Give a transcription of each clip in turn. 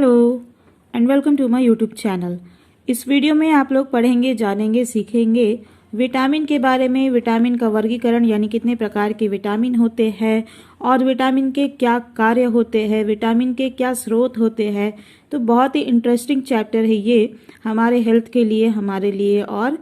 Hello and welcome to my YouTube channel. इस video में आप लोग पढ़ेंगे, जानेंगे, सीखेंगे विटामिन के बारे में। विटामिन का वर्गीकरण यानी कितने प्रकार के विटामिन होते हैं और विटामिन के क्या कार्य होते हैं, विटामिन के क्या स्रोत होते हैं। तो बहुत ही इंटरेस्टिंग चैप्टर है ये हमारे हेल्थ के लिए, हमारे लिए और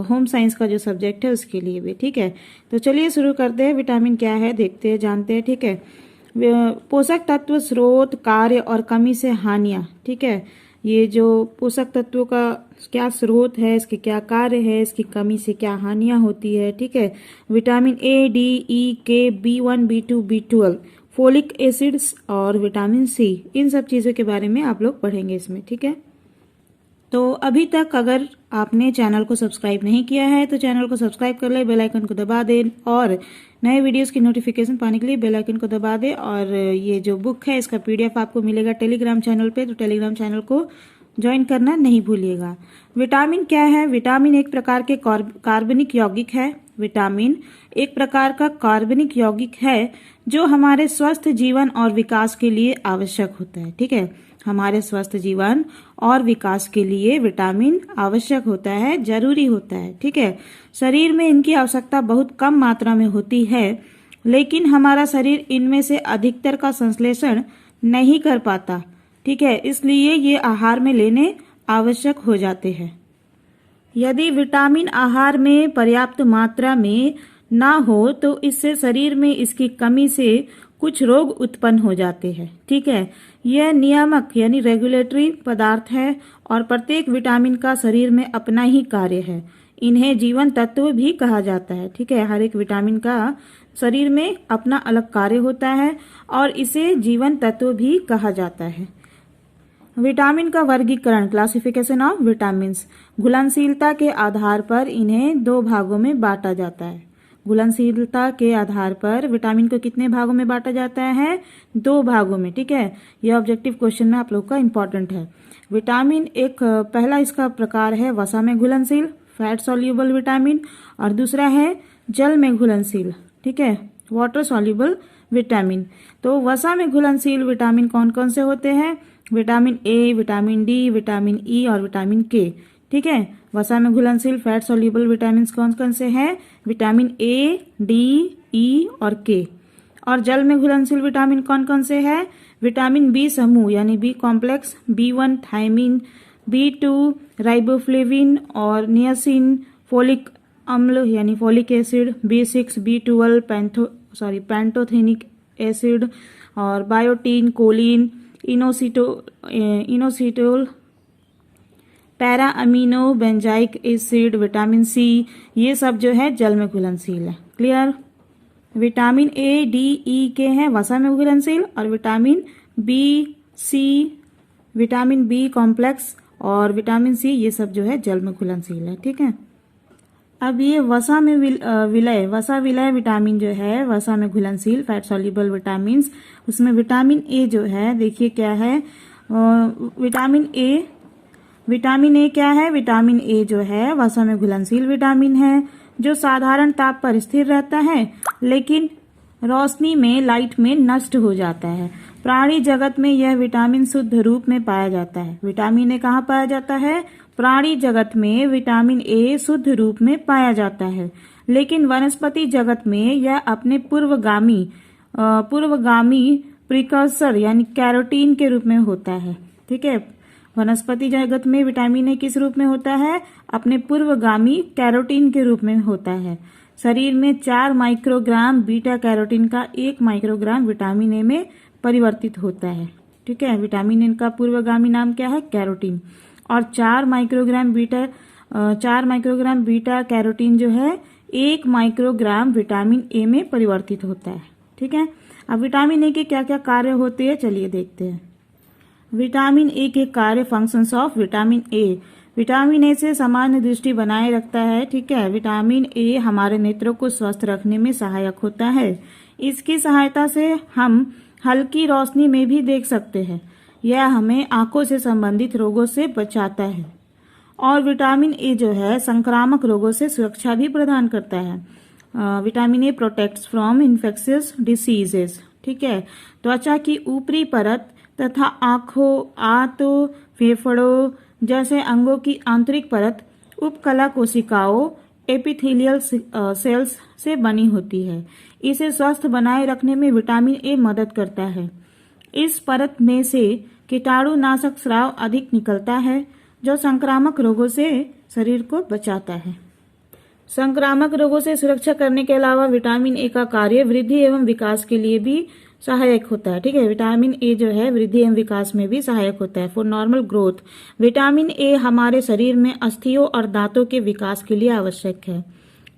होम साइंस का जो सब्जेक्ट है उसके लिए भी। ठीक है, तो चलिए शुरू करते हैं। विटामिन क्या है देखते हैं, जानते हैं। ठीक है, पोषक तत्व, स्रोत, कार्य और कमी से हानियां। ठीक है, ये जो पोषक तत्वों का क्या स्रोत है, इसके क्या कार्य है, इसकी कमी से क्या हानियां होती है। ठीक है, विटामिन ए, डी, ई, के, B1, B2, B12, folic acids और विटामिन सी, इन सब चीजों के बारे में आप लोग पढ़ेंगे इसमें। ठीक है, तो अभी तक अगर आपने चैनल को सब्सक्राइब नहीं किया है तो चैनल को सब्सक्राइब कर ले, बेल आइकन को दबा दें और नए वीडियोस की नोटिफिकेशन पाने के लिए बेल आइकन को दबा दें। और ये जो बुक है इसका PDF आपको मिलेगा टेलीग्राम चैनल पे, तो टेलीग्राम चैनल को ज्वाइन करना नहीं भूलिएगा। विटामिन क्या है? विटामिन एक प्रकार के कार्बनिक यौगिक है। विटामिन एक प्रकार का कार्बनिक यौगिक है जो हमारे स्वस्थ जीवन और विकास के लिए आवश्यक होता है। ठीक है, हमारे स्वस्थ जीवन और विकास के लिए विटामिन आवश्यक होता है, जरूरी होता है। ठीक है, शरीर में इनकी आवश्यकता बहुत कम मात्रा में होती है, लेकिन हमारा शरीर इनमें से अधिकतर का संश्लेषण नहीं कर पाता। ठीक है, इसलिए ये आहार में लेने आवश्यक हो जाते हैं। यदि विटामिन आहार में पर्याप्त मात्रा में ना हो तो इससे शरीर में इसकी कमी से कुछ रोग उत्पन्न हो जाते हैं। ठीक है, यह नियामक यानी रेगुलेटरी पदार्थ है और प्रत्येक विटामिन का शरीर में अपना ही कार्य है। इन्हें जीवन तत्व भी कहा जाता है। ठीक है, हर एक विटामिन का शरीर में अपना अलग कार्य होता है और इसे जीवन तत्व भी कहा जाता है। विटामिन का वर्गीकरण, क्लासिफिकेशन ऑफ विटामिन्स, घुलनशीलता के आधार पर इन्हें दो भागों में बांटा जाता है। घुलनशीलता के आधार पर विटामिन को कितने भागों में बांटा जाता है? दो भागों में। ठीक है, यह ऑब्जेक्टिव क्वेश्चन में आप लोग का इंपॉर्टेंट है। विटामिन एक, पहला इसका प्रकार है वसा में घुलनशील, फैट सॉल्युबल विटामिन, और दूसरा है जल में घुलनशील। ठीक है, वाटर सॉल्युबल विटामिन। तो वसा में घुलनशील विटामिन कौन कौन से होते हैं? Vitamin A, vitamin D, vitamin E और विटामिन के। ठीक है, वसा में घुलनशील फैट सॉल्युबल विटामिन कौन कौन से हैं? विटामिन ए, डी, ई और के। और जल में घुलनशील विटामिन कौन कौन से हैं? विटामिन बी समूह यानी B complex, B1 thiamine, B2 riboflavin और नियासिन, फोलिक अम्ल यानी folic acid, B6 B12 pantothenic acid और biotin, choline, inositol, para amino benzoic acid, vitamin C, ये सब जो है जल में घुलनशील है। Clear? Vitamin A, D, E, K हैं वसा में घुलनशील और vitamin B, C, vitamin B complex और विटामिन सी, ये सब जो है जल में घुलनशील है। ठीक है, अब ये वसा में वसा विलय विटामिन जो है वसा में घुलनशील फैट सॉल्युबल विटामिन, उसमें विटामिन ए जो है, देखिए क्या है विटामिन ए क्या है? विटामिन ए जो है वसा में घुलनशील विटामिन है जो साधारण ताप पर स्थिर रहता है लेकिन रोशनी में, लाइट में नष्ट हो जाता है। प्राणी जगत में यह विटामिन शुद्ध रूप में पाया जाता है। विटामिन ए कहाँ पाया जाता है? प्राणी जगत में विटामिन ए शुद्ध रूप में पाया जाता है, लेकिन वनस्पति जगत में यह अपने पूर्वगामी प्रिकर्सर यानी कैरोटीन के रूप में होता है। ठीक है, वनस्पति जगत में विटामिन ए किस रूप में होता है? अपने पूर्वगामी कैरोटीन के रूप में होता है। शरीर में 4 माइक्रोग्राम बीटा कैरोटीन का 1 माइक्रोग्राम विटामिन ए में परिवर्तित होता है। ठीक है, विटामिन ए का पूर्वगामी नाम क्या है? कैरोटीन। और 4 माइक्रोग्राम बीटा कैरोटीन जो है 1 माइक्रोग्राम विटामिन ए में परिवर्तित होता है। ठीक है, अब विटामिन ए के क्या क्या कार्य होते हैं चलिए देखते हैं। विटामिन ए के कार्य, functions of vitamin A. Vitamin A से सामान्य दृष्टि बनाए रखता है। ठीक है, विटामिन ए हमारे नेत्रों को स्वस्थ रखने में सहायक होता है। इसकी सहायता से हम हल्की रोशनी में भी देख सकते हैं। यह हमें आंखों से संबंधित रोगों से बचाता है। और विटामिन ए जो है संक्रामक रोगों से सुरक्षा भी प्रदान करता है। Vitamin A protects from infectious diseases. ठीक है, त्वचा की ऊपरी परत तथा आँखों, आंतों, फेफड़ों जैसे अंगों की आंतरिक परत उपकला कोशिकाओं एपिथेलियल सेल्स से बनी होती है। इसे स्वस्थ बनाए रखने में विटामिन ए मदद करता है। इस परत में से कीटाणुनाशक स्राव अधिक निकलता है जो संक्रामक रोगों से शरीर को बचाता है। संक्रामक रोगों से सुरक्षा करने के अलावा विटामिन ए का कार्य वृद्धि एवं विकास के लिए भी सहायक होता है। ठीक है, विटामिन ए जो है वृद्धि एवं विकास में भी सहायक होता है। For normal growth, vitamin A हमारे शरीर में अस्थियों और दांतों के विकास के लिए आवश्यक है।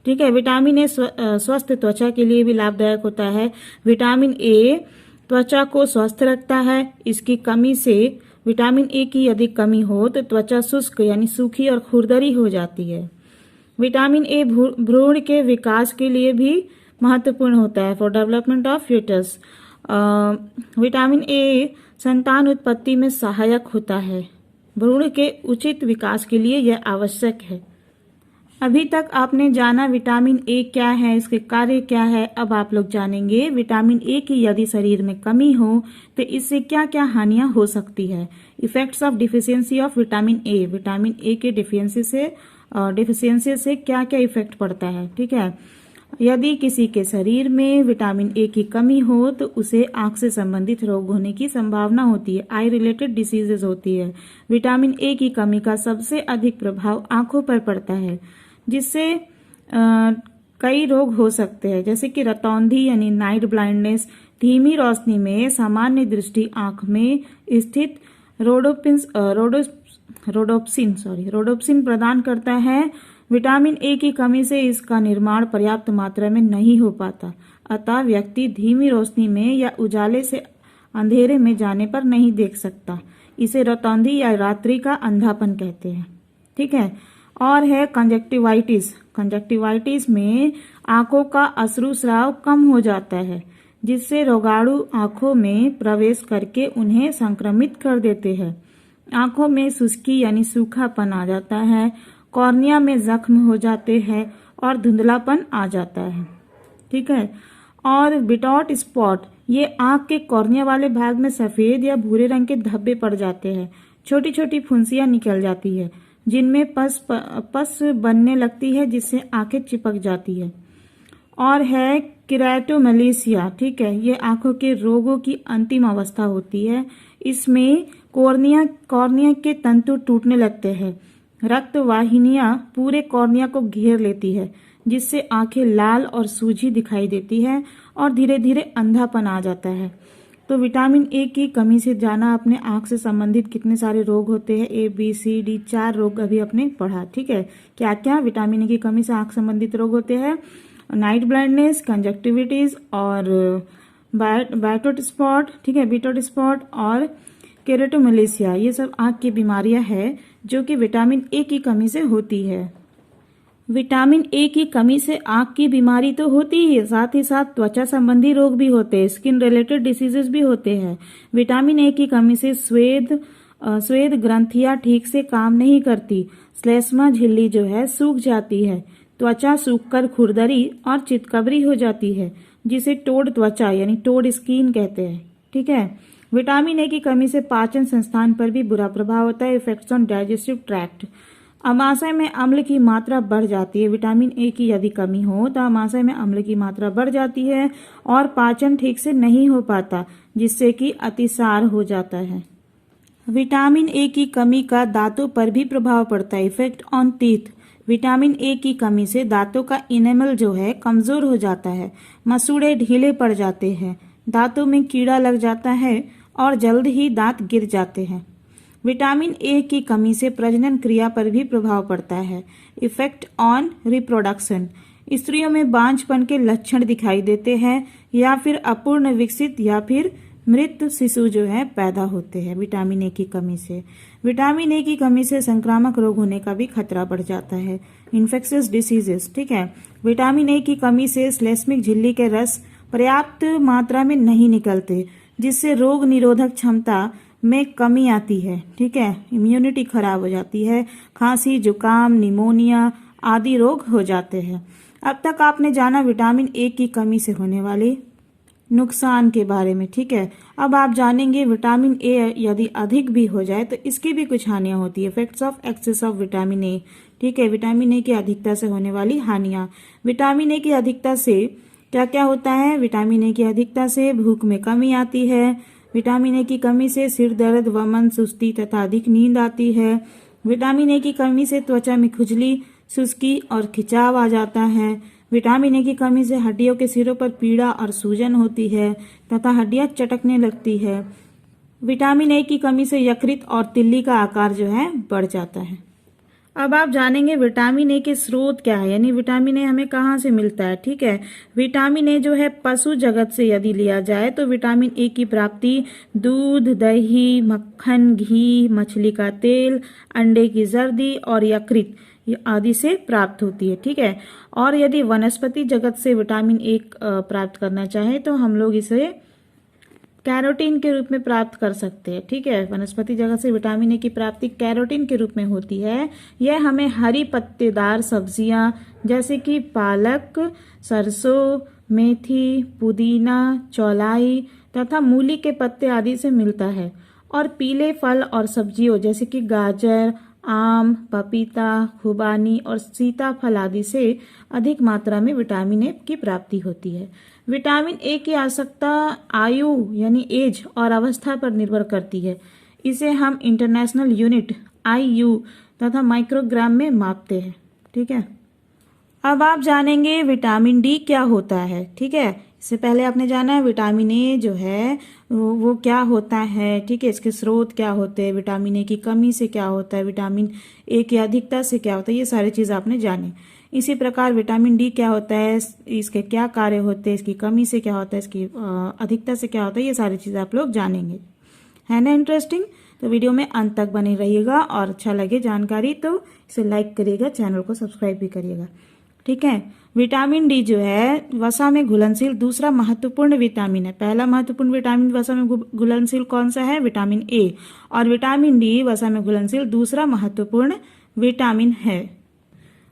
ठीक है, विटामिन ए स्वस्थ त्वचा के लिए भी लाभदायक होता है। विटामिन ए त्वचा को स्वस्थ रखता है। इसकी कमी से, विटामिन ए की यदि कमी हो तो त्वचा शुष्क यानी सूखी और खुरदरी हो जाती है। विटामिन ए भ्रूण के विकास के लिए भी महत्वपूर्ण होता है। For development of foetus, vitamin A संतान उत्पत्ति में सहायक होता है। भ्रूण के उचित विकास के लिए यह आवश्यक है। अभी तक आपने जाना विटामिन ए क्या है, इसके कार्य क्या है। अब आप लोग जानेंगे विटामिन ए की यदि शरीर में कमी हो तो इससे क्या क्या हानियां हो सकती है। Effects of deficiency of vitamin A, vitamin A के डिफिशियंसी से क्या क्या इफेक्ट पड़ता है। ठीक है, यदि किसी के शरीर में विटामिन ए की कमी हो तो उसे आंख से संबंधित रोग होने की संभावना होती है। आई रिलेटेड डिसीजेज होती है। विटामिन ए की कमी का सबसे अधिक प्रभाव आंखों पर पड़ता है, जिससे कई रोग हो सकते हैं, जैसे कि रतौंधी यानी नाइट ब्लाइंडनेस। धीमी रोशनी में सामान्य दृष्टि आंख में स्थित रोडोप्सिन प्रदान करता है। विटामिन ए की कमी से इसका निर्माण पर्याप्त मात्रा में नहीं हो पाता, अतः व्यक्ति धीमी रोशनी में या उजाले से अंधेरे में जाने पर नहीं देख सकता। इसे रतौंधी या रात्रि का अंधापन कहते हैं। ठीक है, और है कंजक्टिवाइटिस। कंजक्टिवाइटिस में आंखों का अश्रुस्राव कम हो जाता है, जिससे रोगाणु आंखों में प्रवेश करके उन्हें संक्रमित कर देते हैं। आंखों में शुष्की यानी सूखापन आ जाता है, कॉर्निया में जख्म हो जाते हैं और धुंधलापन आ जाता है। ठीक है, और बिटॉट स्पॉट, ये आंख के कॉर्निया वाले भाग में सफेद या भूरे रंग के धब्बे पड़ जाते हैं। छोटी छोटी फुंसियां निकल जाती है जिनमें पस बनने लगती है, जिससे आंखें चिपक जाती है। और है किरेटोमेलेसिया। ठीक है, ये आंखों के रोगों की अंतिम अवस्था होती है। इसमें कॉर्निया के तंतु टूटने लगते हैं। रक्त वाहिनियां पूरे कॉर्निया को घेर लेती है, जिससे आंखें लाल और सूजी दिखाई देती है और धीरे धीरे अंधापन आ जाता है। तो विटामिन ए की कमी से जाना अपने आंख से संबंधित कितने सारे रोग होते हैं। ए बी सी डी 4 रोग अभी अपने पढ़ा। ठीक है, क्या क्या विटामिन ए की कमी से आंख संबंधित रोग होते हैं। नाइट ब्लाइंडनेस, कंजक्टिविटीज और बाइटोट स्पॉट। ठीक है, बिटोट स्पॉट और केरेटोमेलेसिया, ये सब आंख की बीमारियां हैं जो कि विटामिन ए की कमी से होती है। विटामिन ए की कमी से आंख की बीमारी तो होती ही है, साथ ही साथ त्वचा संबंधी रोग भी होते हैं, स्किन रिलेटेड डिसीजेस भी होते हैं। विटामिन ए की कमी से स्वेद ग्रंथियां ठीक से काम नहीं करती, श्लेष्मा झिल्ली जो है सूख जाती है, त्वचा सूखकर खुरदरी और चितकबरी हो जाती है, जिसे टोड त्वचा यानी टोड स्किन कहते हैं। ठीक है, विटामिन ए की कमी से पाचन संस्थान पर भी बुरा प्रभाव होता है। इफेक्ट्स ऑन डाइजेस्टिव ट्रैक्ट, अमाशय में अम्ल की मात्रा बढ़ जाती है। विटामिन ए की यदि कमी हो तो अमाशय में अम्ल की मात्रा बढ़ जाती है और पाचन ठीक से नहीं हो पाता, जिससे कि अतिसार हो जाता है। विटामिन ए की कमी का दांतों पर भी प्रभाव पड़ता है। Effect on teeth, vitamin A की कमी से दांतों का इनेमल जो है कमजोर हो जाता है, मसूड़े ढीले पड़ जाते हैं, दांतों में कीड़ा लग जाता है और जल्द ही दांत गिर जाते हैं। विटामिन ए की कमी से प्रजनन क्रिया पर भी प्रभाव पड़ता है। इफेक्ट ऑन रिप्रोडक्शन, स्त्रियों में बांझपन के लक्षण दिखाई देते हैं या फिर अपूर्ण विकसित या फिर मृत शिशु जो है पैदा होते हैं विटामिन ए की कमी से। विटामिन ए की कमी से संक्रामक रोग होने का भी खतरा बढ़ जाता है। इन्फेक्शियस डिसीजेस, ठीक है, विटामिन ए की कमी से श्लेष्मिक झिल्ली के रस पर्याप्त मात्रा में नहीं निकलते, जिससे रोग निरोधक क्षमता में कमी आती है। ठीक है, इम्यूनिटी खराब हो जाती है, खांसी, जुकाम, निमोनिया आदि रोग हो जाते हैं। अब तक आपने जाना विटामिन ए की कमी से होने वाले नुकसान के बारे में। ठीक है, अब आप जानेंगे विटामिन ए यदि अधिक भी हो जाए तो इसकी भी कुछ हानियां होती है। Effects of excess of vitamin A. ठीक है, विटामिन ए की अधिकता से होने वाली हानियां। विटामिन ए की अधिकता से क्या क्या होता है? विटामिन ए की अधिकता से भूख में कमी आती है। विटामिन ए की कमी से सिर दर्द, वमन, सुस्ती तथा अधिक नींद आती है। विटामिन ए की कमी से त्वचा में खुजली, सुस्ती और खिंचाव आ जाता है। विटामिन ए की कमी से हड्डियों के सिरों पर पीड़ा और सूजन होती है तथा हड्डियां चटकने लगती है। विटामिन ए की कमी से यकृत और तिल्ली का आकार जो है बढ़ जाता है। अब आप जानेंगे विटामिन ए के स्रोत क्या है, यानी विटामिन ए हमें कहाँ से मिलता है। ठीक है, विटामिन ए जो है पशु जगत से यदि लिया जाए तो विटामिन ए की प्राप्ति दूध, दही, मक्खन, घी, मछली का तेल, अंडे की जर्दी और यकृत आदि से प्राप्त होती है। ठीक है, और यदि वनस्पति जगत से विटामिन ए प्राप्त करना चाहे तो हम लोग इसे कैरोटीन के रूप में प्राप्त कर सकते हैं। ठीक है, वनस्पति जगत से विटामिन ए की प्राप्ति कैरोटीन के रूप में होती है। यह हमें हरी पत्तेदार सब्जियां जैसे कि पालक, सरसों, मेथी, पुदीना, चौलाई तथा मूली के पत्ते आदि से मिलता है। और पीले फल और सब्जियों जैसे कि गाजर, आम, पपीता, खुबानी और सीताफल आदि से अधिक मात्रा में विटामिन ए की प्राप्ति होती है। विटामिन ए की आवश्यकता आयु यानी एज और अवस्था पर निर्भर करती है। इसे हम इंटरनेशनल यूनिट IU तथा माइक्रोग्राम में मापते हैं। ठीक है, अब आप जानेंगे विटामिन डी क्या होता है। ठीक है, इससे पहले आपने जाना है विटामिन ए जो है वो क्या होता है। ठीक है, इसके स्रोत क्या होते हैं, विटामिन ए की कमी से क्या होता है, विटामिन ए की अधिकता से क्या होता है, ये सारी चीज आपने जानी। इसी प्रकार विटामिन डी क्या होता है, इसके क्या कार्य होते हैं, इसकी कमी से क्या होता है, इसकी अधिकता से क्या होता है, ये सारी चीज आप लोग जानेंगे। है ना इंटरेस्टिंग? तो वीडियो में अंत तक बने रहिएगा और अच्छा लगे जानकारी तो इसे लाइक करिएगा, चैनल को सब्सक्राइब भी करिएगा। ठीक है, विटामिन डी जो है वसा में घुलनशील दूसरा महत्वपूर्ण विटामिन है। पहला महत्वपूर्ण विटामिन वसा में घुलनशील कौन सा है? Vitamin A. और विटामिन डी वसा में घुलनशील दूसरा महत्वपूर्ण विटामिन है।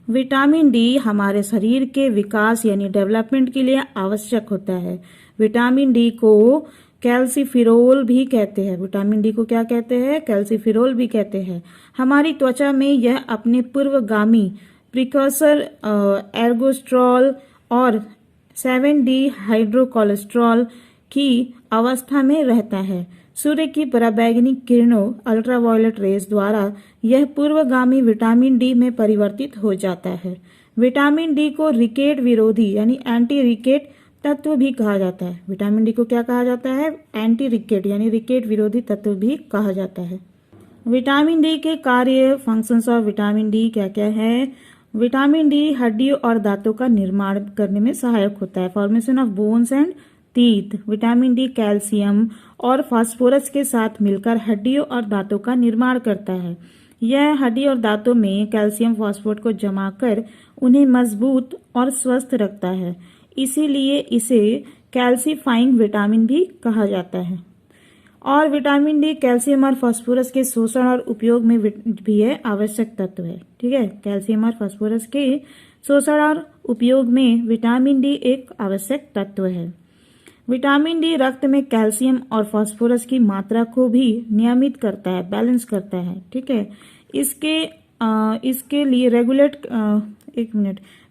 विटामिन डी हमारे शरीर के विकास यानी डेवलपमेंट के लिए आवश्यक होता है। विटामिन डी को कैल्सीफिरोल भी कहते हैं। विटामिन डी को क्या कहते हैं? कैल्सीफिरोल भी कहते हैं। हमारी त्वचा में यह अपने पूर्वगामी प्रिकर्सर एर्गोस्ट्रॉल और 7D हाइड्रोकोलेस्ट्रॉल की अवस्था में रहता है। सूर्य की पराबैंगनी किरणों अल्ट्रावायलेट रेज द्वारा यह पूर्वगामी विटामिन डी में परिवर्तित हो जाता है। विटामिन डी को रिकेट विरोधी यानी एंटी रिकेट तत्व भी कहा जाता है। विटामिन डी को क्या कहा जाता है? एंटी रिकेट यानी रिकेट विरोधी तत्व भी कहा जाता है। विटामिन डी के कार्य, फंक्शंस ऑफ विटामिन डी क्या क्या है? विटामिन डी हड्डियों और दांतों का निर्माण करने में सहायक होता है। Formation of bones and teeth. Vitamin D calcium और फास्फोरस के साथ मिलकर हड्डियों और दांतों का निर्माण करता है। यह हड्डी और दांतों में कैल्शियम फास्फोरेट को जमा कर उन्हें मजबूत और स्वस्थ रखता है। इसीलिए इसे कैल्सीफाइंग विटामिन भी कहा जाता है। और विटामिन डी कैल्शियम और फास्फोरस के शोषण और उपयोग में भी है आवश्यक तत्व है। ठीक है, कैल्शियम और फास्फोरस के शोषण और उपयोग में विटामिन डी एक आवश्यक तत्व है। विटामिन डी रक्त में कैल्शियम और फास्फोरस की मात्रा को भी नियमित करता है, बैलेंस करता है। ठीक है, इसके लिए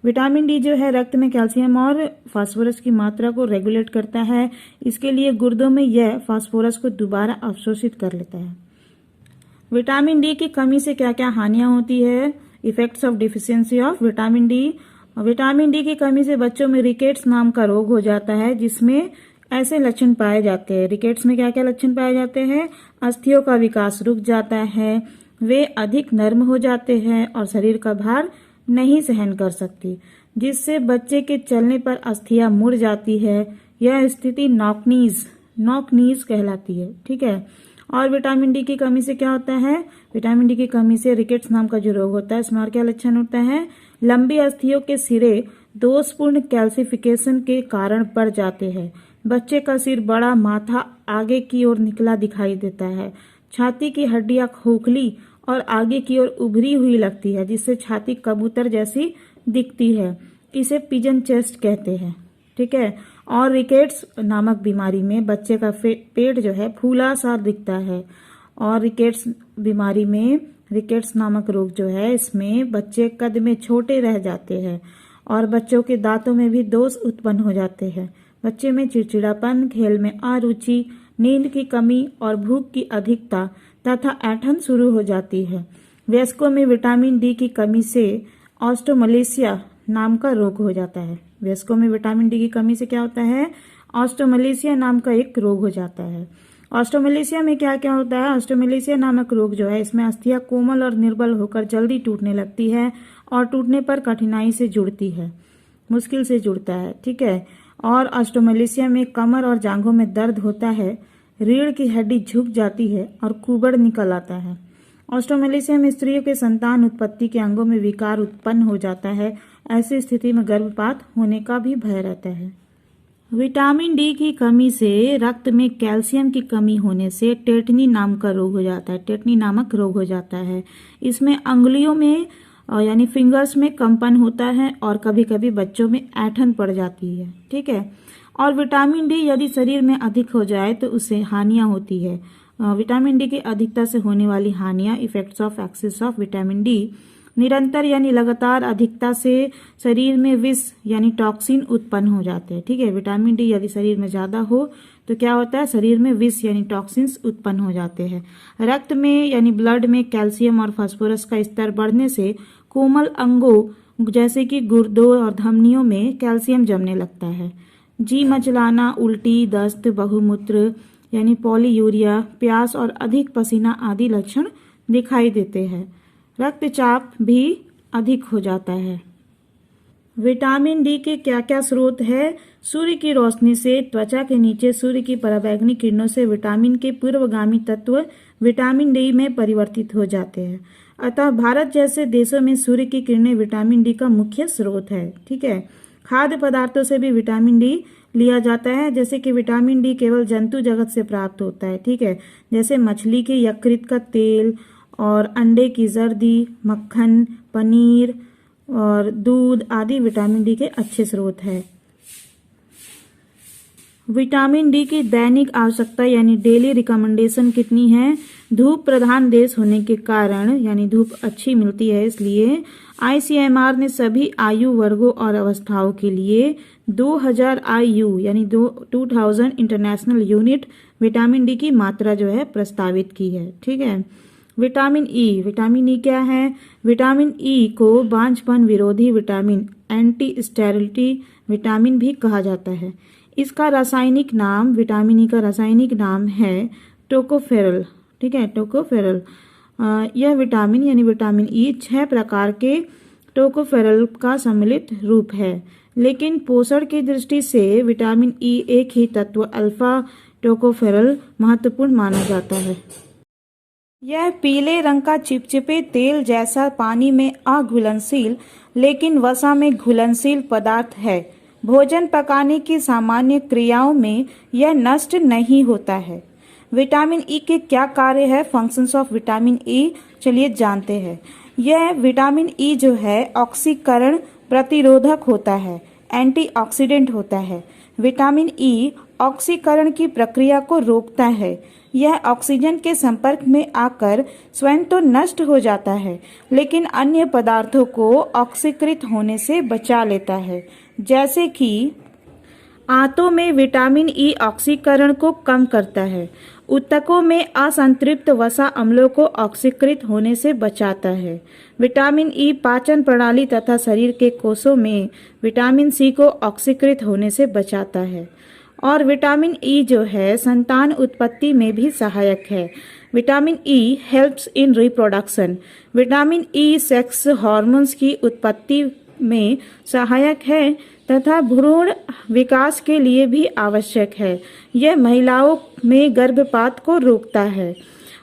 विटामिन डी जो है रक्त में कैल्शियम और फास्फोरस की मात्रा को रेगुलेट करता है। इसके लिए गुर्दों में यह फास्फोरस को दोबारा अवशोषित कर लेता है। विटामिन डी की कमी से क्या क्या हानियां होती है? Effects of deficiency of vitamin D. Vitamin D की कमी से बच्चों में रिकेट्स नाम का रोग हो जाता है, जिसमें ऐसे लक्षण पाए जाते हैं। रिकेट्स में क्या क्या लक्षण पाए जाते हैं? अस्थियों का विकास रुक जाता है, वे अधिक नर्म हो जाते हैं और शरीर का भार नहीं सहन कर सकती, जिससे बच्चे के चलने पर अस्थियां मुड़ जाती है। यह स्थिति नॉक-नीज कहलाती है। ठीक है, और विटामिन डी की कमी से क्या होता है? विटामिन डी की कमी से रिकेट्स नाम का जो रोग होता है इसमें और क्या लक्षण होता है? लंबी अस्थियों के सिरे दोषपूर्ण कैल्सिफिकेशन के कारण बढ़ जाते हैं। बच्चे का सिर बड़ा, माथा आगे की ओर निकला दिखाई देता है। छाती की हड्डियां खोखली और आगे की ओर उभरी हुई लगती है, जिससे छाती कबूतर जैसी दिखती है। इसे पिजन चेस्ट कहते हैं। ठीक है, और रिकेट्स नामक बीमारी में बच्चे का पेट जो है फूला सा दिखता है। और रिकेट्स बीमारी में, रिकेट्स नामक रोग जो है, इसमें बच्चे कद में छोटे रह जाते हैं और बच्चों के दांतों में भी दोष उत्पन्न हो जाते हैं। बच्चे में चिड़चिड़ापन, खेल में अरुचि, नींद की कमी और भूख की अधिकता तथा ऐंठन शुरू हो जाती है। वयस्कों में विटामिन डी की कमी से ऑस्टोमलेशिया नाम का रोग हो जाता है। वयस्कों में विटामिन डी की कमी से क्या होता है? ऑस्टोमलेशिया नाम का एक रोग हो जाता है। ऑस्टोमलेशिया में क्या क्या होता है? ऑस्टोमलेशिया नामक रोग जो है, इसमें अस्थियां कोमल और निर्बल होकर जल्दी टूटने लगती है और टूटने पर कठिनाई से जुड़ती है, मुश्किल से जुड़ता है। ठीक है। और ऑस्टोमलेशिया में कमर और जांघों में दर्द होता है, रीढ़ की हड्डी झुक जाती है और कुबड़ निकल आता है। ऑस्टोमलेशिया में स्त्रियों के संतान उत्पत्ति के अंगों में विकार उत्पन्न हो जाता है। ऐसी स्थिति में गर्भपात होने का भी भय रहता है। विटामिन डी की कमी से रक्त में कैल्शियम की कमी होने से टेटनी नाम का रोग हो जाता है। टेटनी नामक रोग हो जाता है। इसमें अंगुलियों में यानी फिंगर्स में कंपन होता है और कभी कभी बच्चों में ऐंठन पड़ जाती है। ठीक है। और विटामिन डी यदि शरीर में अधिक हो जाए तो उससे हानियां होती है। विटामिन डी की अधिकता से होने वाली हानियां, effects of excess of vitamin D, निरंतर यानी लगातार अधिकता से शरीर में विष यानी टॉक्सिन उत्पन्न हो जाते हैं। ठीक है। विटामिन डी यदि शरीर में ज्यादा हो तो क्या होता है? शरीर में विष यानी टॉक्सिन्स उत्पन्न हो जाते हैं। रक्त में यानी ब्लड में कैल्शियम और फास्फोरस का स्तर बढ़ने से कोमल अंगों जैसे कि गुर्दों और धमनियों में कैल्शियम जमने लगता है। जी मचलाना, उल्टी, दस्त, बहुमूत्र यानी पॉलीयूरिया, प्यास और अधिक पसीना आदि लक्षण दिखाई देते हैं। रक्तचाप भी अधिक हो जाता है। विटामिन डी के क्या क्या स्रोत है? सूर्य की रोशनी से, त्वचा के नीचे सूर्य की पराबैंगनी किरणों से विटामिन के पूर्वगामी तत्व विटामिन डी में परिवर्तित हो जाते हैं। अतः भारत जैसे देशों में सूर्य की किरणें विटामिन डी का मुख्य स्रोत है। ठीक है। खाद्य पदार्थों से भी विटामिन डी लिया जाता है, जैसे कि विटामिन डी केवल जंतु जगत से प्राप्त होता है। ठीक है। जैसे मछली के यकृत का तेल और अंडे की जर्दी, मक्खन, पनीर और दूध आदि विटामिन डी के अच्छे स्रोत है। विटामिन डी की दैनिक आवश्यकता यानी डेली रिकमेंडेशन कितनी है? धूप प्रधान देश होने के कारण यानी धूप अच्छी मिलती है, इसलिए आईसीएमआर ने सभी आयु वर्गों और अवस्थाओं के लिए 2000 IU यानी 2000 इंटरनेशनल यूनिट विटामिन डी की मात्रा जो है प्रस्तावित की है। ठीक है। विटामिन ई, विटामिन ई क्या है? विटामिन ई को बांझपन विरोधी विटामिन, एंटी स्टेरिलिटी विटामिन भी कहा जाता है। इसका रासायनिक नाम, विटामिन ई का रासायनिक नाम है टोकोफेरल। ठीक है। टोकोफेरल यह विटामिन यानी विटामिन ई 6 प्रकार के टोकोफेरल का सम्मिलित रूप है, लेकिन पोषण की दृष्टि से विटामिन ई एक ही तत्व अल्फा टोकोफेरल महत्वपूर्ण माना जाता है। यह पीले रंग का चिपचिपे तेल जैसा पानी में अघुलनशील लेकिन वसा में घुलनशील पदार्थ है। भोजन पकाने की सामान्य क्रियाओं में यह नष्ट नहीं होता है। विटामिन ई के क्या कार्य है? फंक्शंस ऑफ विटामिन ई चलिए जानते हैं। यह विटामिन ई जो है ऑक्सीकरण प्रतिरोधक होता है, एंटीऑक्सीडेंट होता है। विटामिन ई ऑक्सीकरण की प्रक्रिया को रोकता है। यह ऑक्सीजन के संपर्क में आकर स्वयं तो नष्ट हो जाता है, लेकिन अन्य पदार्थों को ऑक्सीकृत होने से बचा लेता है। जैसे कि आंतों में विटामिन ई ऑक्सीकरण को कम करता है। ऊतकों में असंतृप्त वसा अम्लों को ऑक्सीकृत होने से बचाता है। विटामिन ई पाचन प्रणाली तथा शरीर के कोषों में विटामिन सी को ऑक्सीकृत होने से बचाता है। और विटामिन ई जो है संतान उत्पत्ति में भी सहायक है। Vitamin E helps in reproduction. Vitamin E sex hormones की उत्पत्ति में सहायक है तथा भ्रूण विकास के लिए भी आवश्यक है। यह महिलाओं में गर्भपात को रोकता है।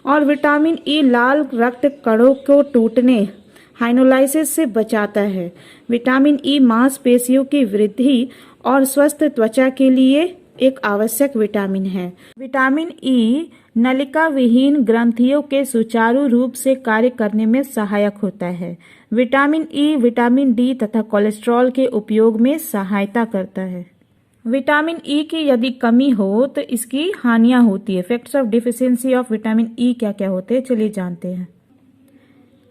और विटामिन ई लाल रक्त कणों को टूटने हाइनोलाइसिस से बचाता है। विटामिन ई मांसपेशियों की वृद्धि और स्वस्थ त्वचा के लिए एक आवश्यक विटामिन है। विटामिन ई नलिका विहीन ग्रंथियों के सुचारू रूप से कार्य करने में सहायक होता है। विटामिन ई विटामिन डी तथा कोलेस्ट्रॉल के उपयोग में सहायता करता है। विटामिन ई की यदि कमी हो तो इसकी हानियां होती है। Effects of deficiency of vitamin ई क्या क्या होते हैं, चलिए जानते हैं।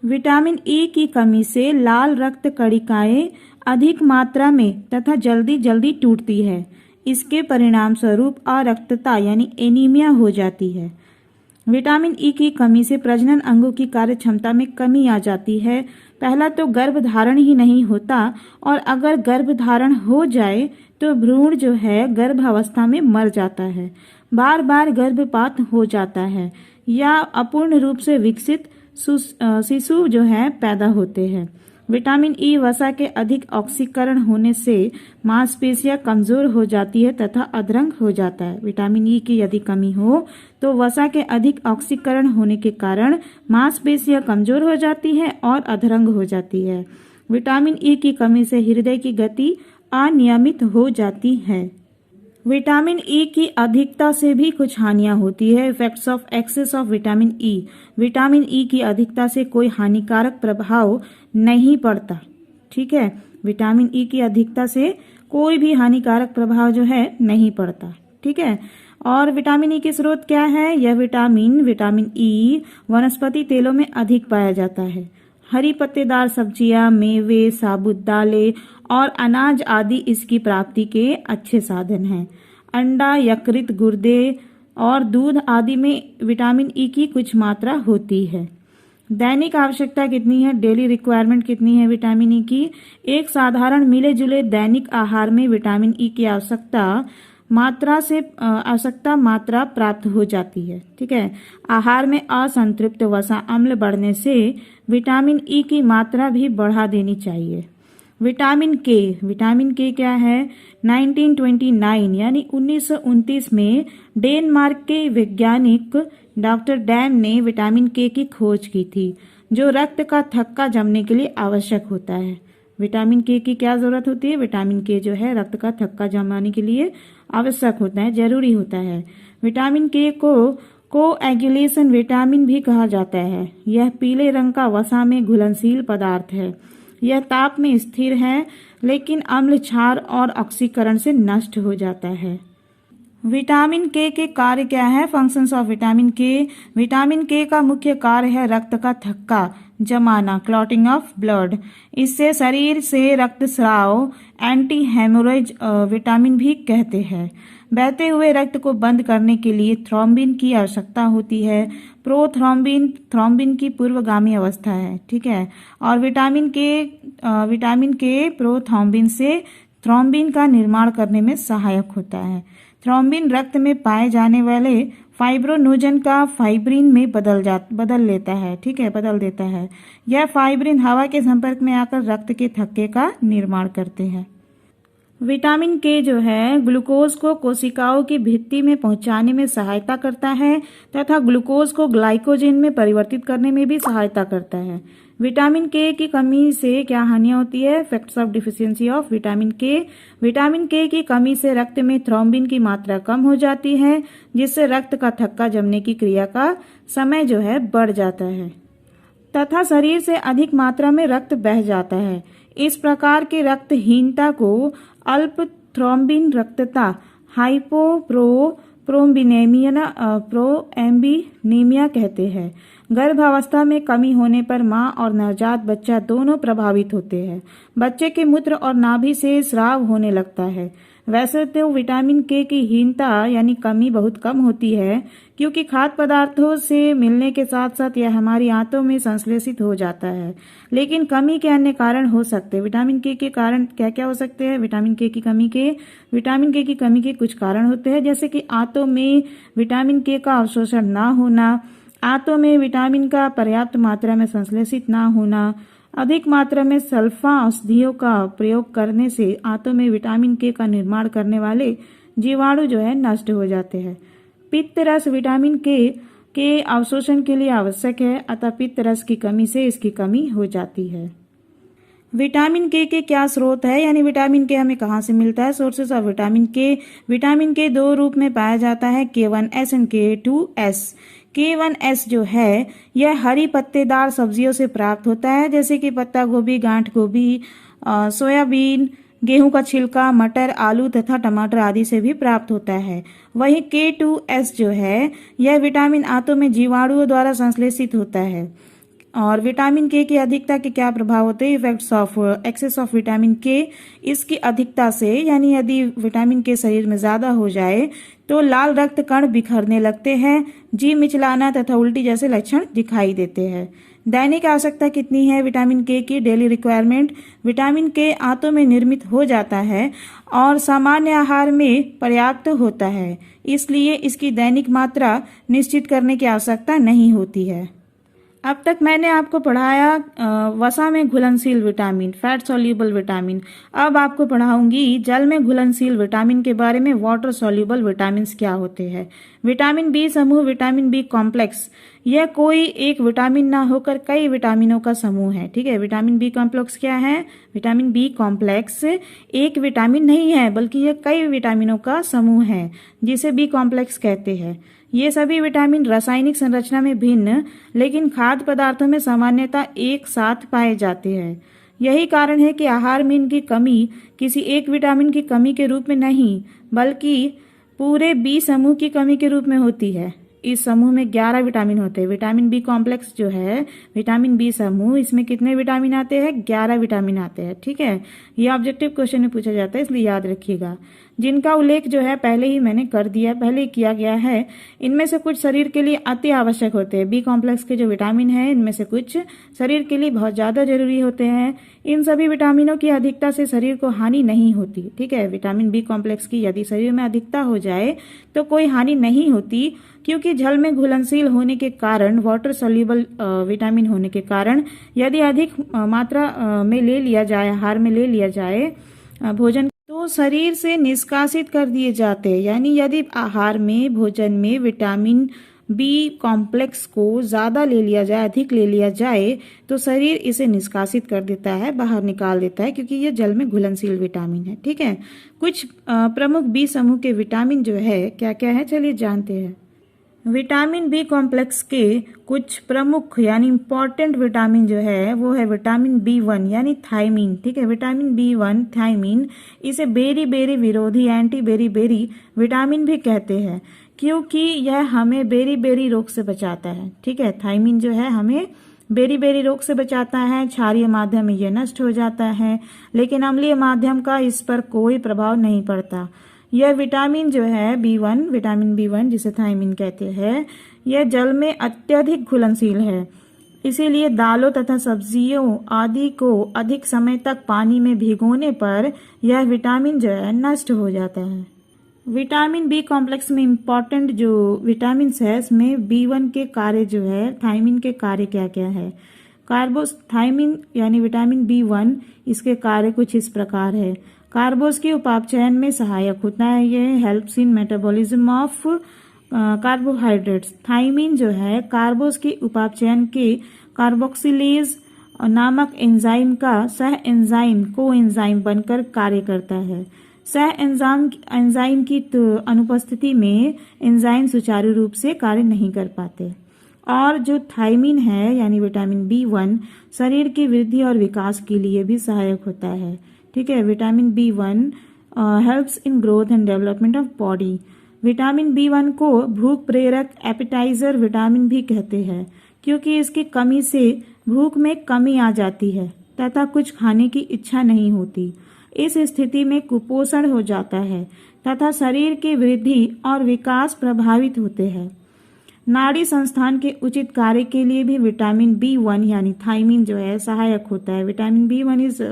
विटामिन ई की कमी से लाल रक्त कणिकाएं अधिक मात्रा में तथा जल्दी जल्दी टूटती है। इसके परिणाम स्वरूप अरक्तता यानी एनीमिया हो जाती है। विटामिन ई की कमी से प्रजनन अंगों की कार्य क्षमता में कमी आ जाती है। पहला तो गर्भधारण ही नहीं होता, और अगर गर्भधारण हो जाए तो भ्रूण जो है गर्भावस्था में मर जाता है, बार बार गर्भपात हो जाता है, या अपूर्ण रूप से विकसित शिशु जो है पैदा होते हैं। विटामिन ई वसा के अधिक ऑक्सीकरण होने से मांसपेशियां कमजोर हो जाती है तथा अधरंग हो जाता है। विटामिन ई की यदि कमी हो तो वसा के अधिक ऑक्सीकरण होने के कारण मांसपेशियां कमजोर हो जाती है और अधरंग हो जाती है। विटामिन ई की कमी से हृदय की गति अनियमित हो जाती है। विटामिन ई की अधिकता से भी कुछ हानियां होती है। Effects of excess of vitamin E. Vitamin E की अधिकता से कोई हानिकारक प्रभाव नहीं पड़ता, ठीक है। विटामिन ई की अधिकता से कोई भी हानिकारक प्रभाव जो है नहीं पड़ता, ठीक है। और विटामिन ई के स्रोत क्या है? यह विटामिन ई वनस्पति तेलों में अधिक पाया जाता है। हरी पत्तेदार सब्जियां, मेवे, साबुत दालें और अनाज आदि इसकी प्राप्ति के अच्छे साधन हैं। अंडा, यकृत, गुर्दे और दूध आदि में विटामिन ई की कुछ मात्रा होती है। दैनिक आवश्यकता कितनी है? डेली रिक्वायरमेंट कितनी है विटामिन ई की? एक साधारण मिले जुले दैनिक आहार में विटामिन ई की आवश्यकता मात्रा प्राप्त हो जाती है, ठीक है। आहार में असंतृप्त वसा अम्ल बढ़ने से विटामिन ई की मात्रा भी बढ़ा देनी चाहिए। विटामिन के क्या है? 1929 यानी 1929 में डेनमार्क के वैज्ञानिक डॉक्टर डैम ने विटामिन के की खोज की थी, जो रक्त का थक्का जमने के लिए आवश्यक होता है। विटामिन के की क्या जरूरत होती है? विटामिन के जो है रक्त का थक्का जमाने के लिए आवश्यक होता है, जरूरी होता है। विटामिन के को कोएगुलेशन विटामिन भी कहा जाता है। यह पीले रंग का वसा में घुलनशील पदार्थ है। यह ताप में स्थिर है, लेकिन अम्ल, क्षार और ऑक्सीकरण से नष्ट हो जाता है। विटामिन के कार्य क्या है? फंक्शंस ऑफ विटामिन के। विटामिन के का मुख्य कार्य है रक्त का थक्का जमाना, क्लॉटिंग ऑफ ब्लड। इससे शरीर से रक्तस्राव, एंटी हेमोरेज विटामिन भी कहते हैं। बहते हुए रक्त को बंद करने के लिए थ्रोम्बिन की आवश्यकता होती है। प्रोथ्रोम्बिन थ्रोम्बिन की पूर्वगामी अवस्था है, ठीक है। और विटामिन के प्रोथ्रोम्बिन से थ्रोम्बिन का निर्माण करने में सहायक होता है। थ्रोम्बिन रक्त में पाए जाने वाले फाइब्रोनोजन का फाइब्रिन में बदल लेता है, ठीक है, बदल देता है। यह फाइब्रिन हवा के संपर्क में आकर रक्त के थक्के का निर्माण करते हैं। विटामिन के जो है ग्लूकोज को कोशिकाओं की भित्ति में पहुंचाने में सहायता करता है तथा ग्लूकोज को ग्लाइकोजन में परिवर्तित करने में भी सहायता करता है। विटामिन के की कमी से क्या हानियां होती है? Effects of deficiency of vitamin के। विटामिन के की कमी से रक्त में थ्रोम्बिन की मात्रा कम हो जाती है, जिससे रक्त का थक्का जमने की क्रिया का समय जो है बढ़ जाता है तथा शरीर से अधिक मात्रा में रक्त बह जाता है। इस प्रकार के रक्तहीनता को अल्प थ्रोम्बिन रक्तता, प्रोएम्बिनेमिया कहते हैं। गर्भावस्था में कमी होने पर मां और नवजात बच्चा दोनों प्रभावित होते हैं। बच्चे के मूत्र और नाभि से स्राव होने लगता है। वैसे तो विटामिन के की हीनता यानी कमी बहुत कम होती है, क्योंकि खाद्य पदार्थों से मिलने के साथ साथ यह हमारी आंतों में संश्लेषित हो जाता है। लेकिन कमी के अन्य कारण हो सकते हैं। विटामिन के कारण क्या क्या हो सकते हैं? विटामिन के की कमी के कुछ कारण होते हैं, जैसे कि आंतों में विटामिन के का अवशोषण ना होना, आंतों में विटामिन का पर्याप्त मात्रा में संश्लेषित ना होना, अधिक मात्रा में सल्फा औषधियों का प्रयोग करने से आंतों में विटामिन के का निर्माण करने वाले जीवाणु जो है नष्ट हो जाते हैं। पित्त रस विटामिन के अवशोषण के लिए आवश्यक है, अतः पित्त रस की कमी से इसकी कमी हो जाती है। विटामिन के क्या स्रोत है, यानी विटामिन के हमें कहाँ से मिलता है? सोर्सेस ऑफ विटामिन के दो रूप में पाया जाता है, K1S एंड K2S। K1S जो है यह हरी पत्तेदार सब्जियों से प्राप्त होता है, जैसे कि पत्ता गोभी, गांठ गोभी, सोयाबीन, गेहूं का छिलका, मटर, आलू तथा टमाटर आदि से भी प्राप्त होता है। वहीं K2S जो है यह विटामिन आंतों में जीवाणुओं द्वारा संश्लेषित होता है। और विटामिन के की अधिकता के क्या प्रभाव होते हैं? Effects of excess of vitamin K. इसकी अधिकता से यानी यदि विटामिन के शरीर में ज्यादा हो जाए तो लाल रक्त कण बिखरने लगते हैं, जी मिचलाना तथा उल्टी जैसे लक्षण दिखाई देते हैं। दैनिक आवश्यकता कितनी है विटामिन के की? Daily requirement. विटामिन के आंतों में निर्मित हो जाता है और सामान्य आहार में पर्याप्त होता है, इसलिए इसकी दैनिक मात्रा निश्चित करने की आवश्यकता नहीं होती है। अब तक मैंने आपको पढ़ाया वसा में घुलनशील विटामिन, फैट सॉल्युबल विटामिन। अब आपको पढ़ाऊंगी जल में घुलनशील विटामिन के बारे में, वाटर सॉल्युबल विटामिन क्या होते हैं। विटामिन बी समूह, विटामिन बी कॉम्प्लेक्स, यह कोई एक विटामिन ना होकर कई विटामिनों का समूह है। ठीक है, विटामिन बी कॉम्प्लेक्स क्या है? विटामिन बी कॉम्प्लेक्स एक विटामिन नहीं है बल्कि यह कई विटामिनों का समूह है जिसे बी कॉम्प्लेक्स कहते हैं। ये सभी विटामिन रासायनिक संरचना में भिन्न लेकिन खाद्य पदार्थों में सामान्यतः एक साथ पाए जाते हैं। यही कारण है कि आहार में इनकी कमी किसी एक विटामिन की कमी के रूप में नहीं बल्कि पूरे बी समूह की कमी के रूप में होती है। इस समूह में 11 विटामिन होते हैं। विटामिन बी कॉम्प्लेक्स जो है विटामिन बी समूह, इसमें कितने विटामिन आते हैं? 11 विटामिन आते हैं। ठीक है, ये ऑब्जेक्टिव क्वेश्चन में पूछा जाता है, इसलिए याद रखिएगा। जिनका उल्लेख जो है पहले ही मैंने कर दिया, पहले ही किया गया है। इनमें से कुछ शरीर के लिए अति आवश्यक होते हैं। बी कॉम्प्लेक्स के जो विटामिन है इनमें से कुछ शरीर के लिए बहुत ज्यादा जरूरी होते हैं। इन सभी विटामिनों की अधिकता से शरीर को हानि नहीं होती। ठीक है, विटामिन बी कॉम्प्लेक्स की यदि शरीर में अधिकता हो जाए तो कोई हानि नहीं होती, क्योंकि जल में घुलनशील होने के कारण, वाटर सॉल्युबल विटामिन होने के कारण यदि अधिक मात्रा में ले लिया जाए, आहार में ले लिया जाए भोजन, तो शरीर से निष्कासित कर दिए जाते हैं। यानी यदि आहार में, भोजन में विटामिन बी कॉम्प्लेक्स को ज्यादा ले लिया जाए, अधिक ले लिया जाए, तो शरीर इसे निष्कासित कर देता है, बाहर निकाल देता है, क्योंकि ये जल में घुलनशील विटामिन है। ठीक है, कुछ प्रमुख बी समूह के विटामिन जो है क्या क्या है, चलिए जानते हैं। विटामिन बी कॉम्प्लेक्स के कुछ प्रमुख यानी इंपॉर्टेंट विटामिन जो है वो है विटामिन B1 यानी थायमीन। ठीक है, विटामिन B1 थायमीन, इसे बेरी बेरी विरोधी, एंटी बेरी बेरी विटामिन भी कहते हैं, क्योंकि यह हमें बेरी बेरी रोग से बचाता है। ठीक है, थायमीन जो है हमें बेरी बेरी रोग से बचाता है। क्षारीय माध्यम में यह नष्ट हो जाता है, लेकिन अम्लीय माध्यम का इस पर कोई प्रभाव नहीं पड़ता। यह विटामिन जो है B1, विटामिन B1 जिसे थायमीन कहते हैं, यह जल में अत्यधिक घुलनशील है, इसीलिए दालों तथा सब्जियों आदि को अधिक समय तक पानी में भिगोने पर यह विटामिन जो है नष्ट हो जाता है। विटामिन बी कॉम्प्लेक्स में इंपॉर्टेंट जो विटामिन है इसमें B1 के कार्य जो है, थायमीन के कार्य क्या क्या है। थायमीन यानी विटामिन B1, इसके कार्य कुछ इस प्रकार है। कार्बोज के उपापचयन में सहायक होता है, यह helps in metabolism of carbohydrates. Thiamine जो है कार्बोज के उपापचयन के कार्बोक्सिलेज नामक एंजाइम का सह एंजाइम, को एंजाइम बनकर कार्य करता है। सह एंजाइम की अनुपस्थिति में एंजाइम सुचारू रूप से कार्य नहीं कर पाते। और जो थायमीन है यानी विटामिन B1 शरीर की वृद्धि और विकास के लिए भी सहायक होता है। ठीक है, vitamin B1 helps in growth and development of body. Vitamin B1 को भूख प्रेरक एपेटाइजर विटामिन भी कहते हैं, क्योंकि इसकी कमी से भूख में कमी आ जाती है तथा कुछ खाने की इच्छा नहीं होती। इस स्थिति में कुपोषण हो जाता है तथा शरीर की वृद्धि और विकास प्रभावित होते हैं। नाड़ी संस्थान के उचित कार्य के लिए भी विटामिन B1 यानी थायमीन जो है सहायक होता है। Vitamin B1 is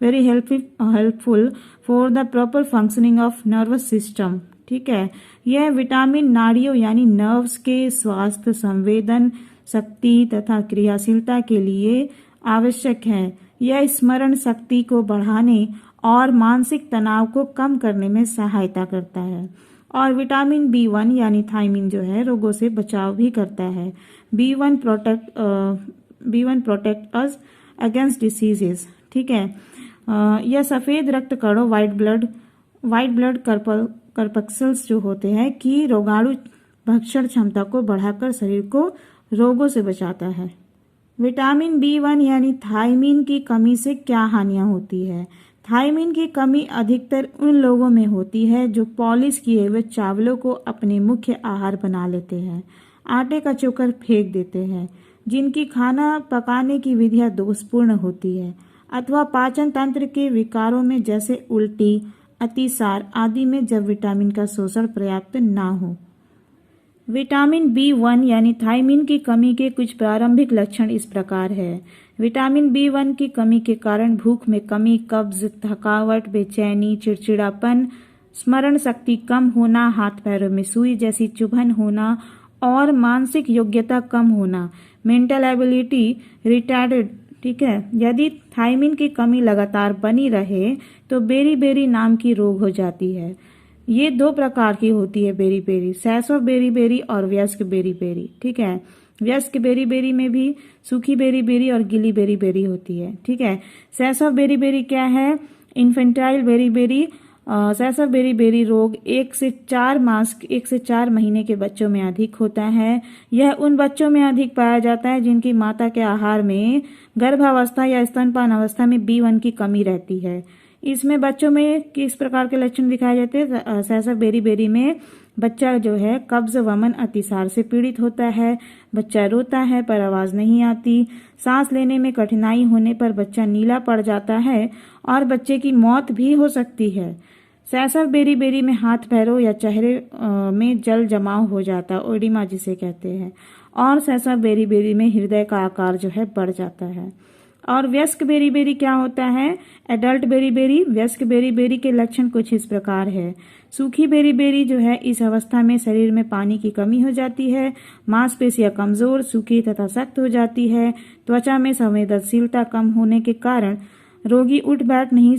very helpful for the proper functioning of nervous system. ठीक है, यह विटामिन नाड़ियों यानी नर्व्स के स्वास्थ्य, संवेदन शक्ति तथा क्रियाशीलता के लिए आवश्यक है। यह स्मरण शक्ति को बढ़ाने और मानसिक तनाव को कम करने में सहायता करता है। और विटामिन B1 यानी थायमीन जो है रोगों से बचाव भी करता है। B1 protect us against diseases. ठीक है, यह सफेद रक्त कणों व्हाइट ब्लड कर्पक्सल्स जो होते हैं कि रोगाणु भक्षण क्षमता को बढ़ाकर शरीर को रोगों से बचाता है। विटामिन B1 यानी थायमीन की कमी से क्या हानियां होती है। थायमिन की कमी अधिकतर उन लोगों में होती है जो पॉलिश किए हुए चावलों को अपने मुख्य आहार बना लेते हैं, आटे का चोकर फेंक देते हैं, जिनकी खाना पकाने की विधियां दोषपूर्ण होती है, अथवा पाचन तंत्र के विकारों में जैसे उल्टी, अतिसार आदि में जब विटामिन का शोषण पर्याप्त ना हो। विटामिन B1 यानी थायमिन की कमी के कुछ प्रारंभिक लक्षण इस प्रकार है। विटामिन B1 की कमी के कारण भूख में कमी, कब्ज, थकावट, बेचैनी, चिड़चिड़ापन, स्मरण शक्ति कम होना, हाथ पैरों में सुई जैसी चुभन होना और मानसिक योग्यता कम होना, मेंटल एबिलिटी रिटार्डेड। ठीक है, यदि थायमिन की कमी लगातार बनी रहे तो बेरी-बेरी नाम की रोग हो जाती है। ये दो प्रकार की होती है बेरी-बेरी, सैसव बेरी-बेरी और वयस्क बेरी-बेरी। ठीक है, वयस्क बेरी-बेरी में भी सूखी बेरी-बेरी और गीली बेरी-बेरी होती है। ठीक है, सैसव बेरी-बेरी क्या है? Infantile beriberi. सैसव बेरी-बेरी रोग 1 से 4 महीने के बच्चों में अधिक होता है। यह उन बच्चों में अधिक पाया जाता है जिनकी माता के आहार में गर्भावस्था या स्तनपान अवस्था में B1 की कमी रहती है। इसमें बच्चों में किस प्रकार के लक्षण दिखाए जाते हैं? सैसव बेरी-बेरी में बच्चा जो है कब्ज, वमन, अतिसार से पीड़ित होता है, बच्चा रोता है पर आवाज नहीं आती, सांस लेने में कठिनाई होने पर बच्चा नीला पड़ जाता है और बच्चे की मौत भी हो सकती है। सैसव बेरी-बेरी में हाथ पैरों या चेहरे में जल जमाव हो जाता है, ओडिमा जिसे कहते हैं, और सैसव बेरी-बेरी में हृदय का आकार जो है बढ़ जाता है। और वयस्क बेरी-बेरी क्या होता है? Adult beriberi. वयस्क बेरी-बेरी के लक्षण कुछ इस प्रकार है। सूखी बेरी-बेरी जो है इस अवस्था में शरीर में पानी की कमी हो जाती है, मांसपेशियां कमजोर, सूखी तथा सख्त हो जाती है, त्वचा में संवेदनशीलता कम होने के कारण रोगी उठ बैठ नहीं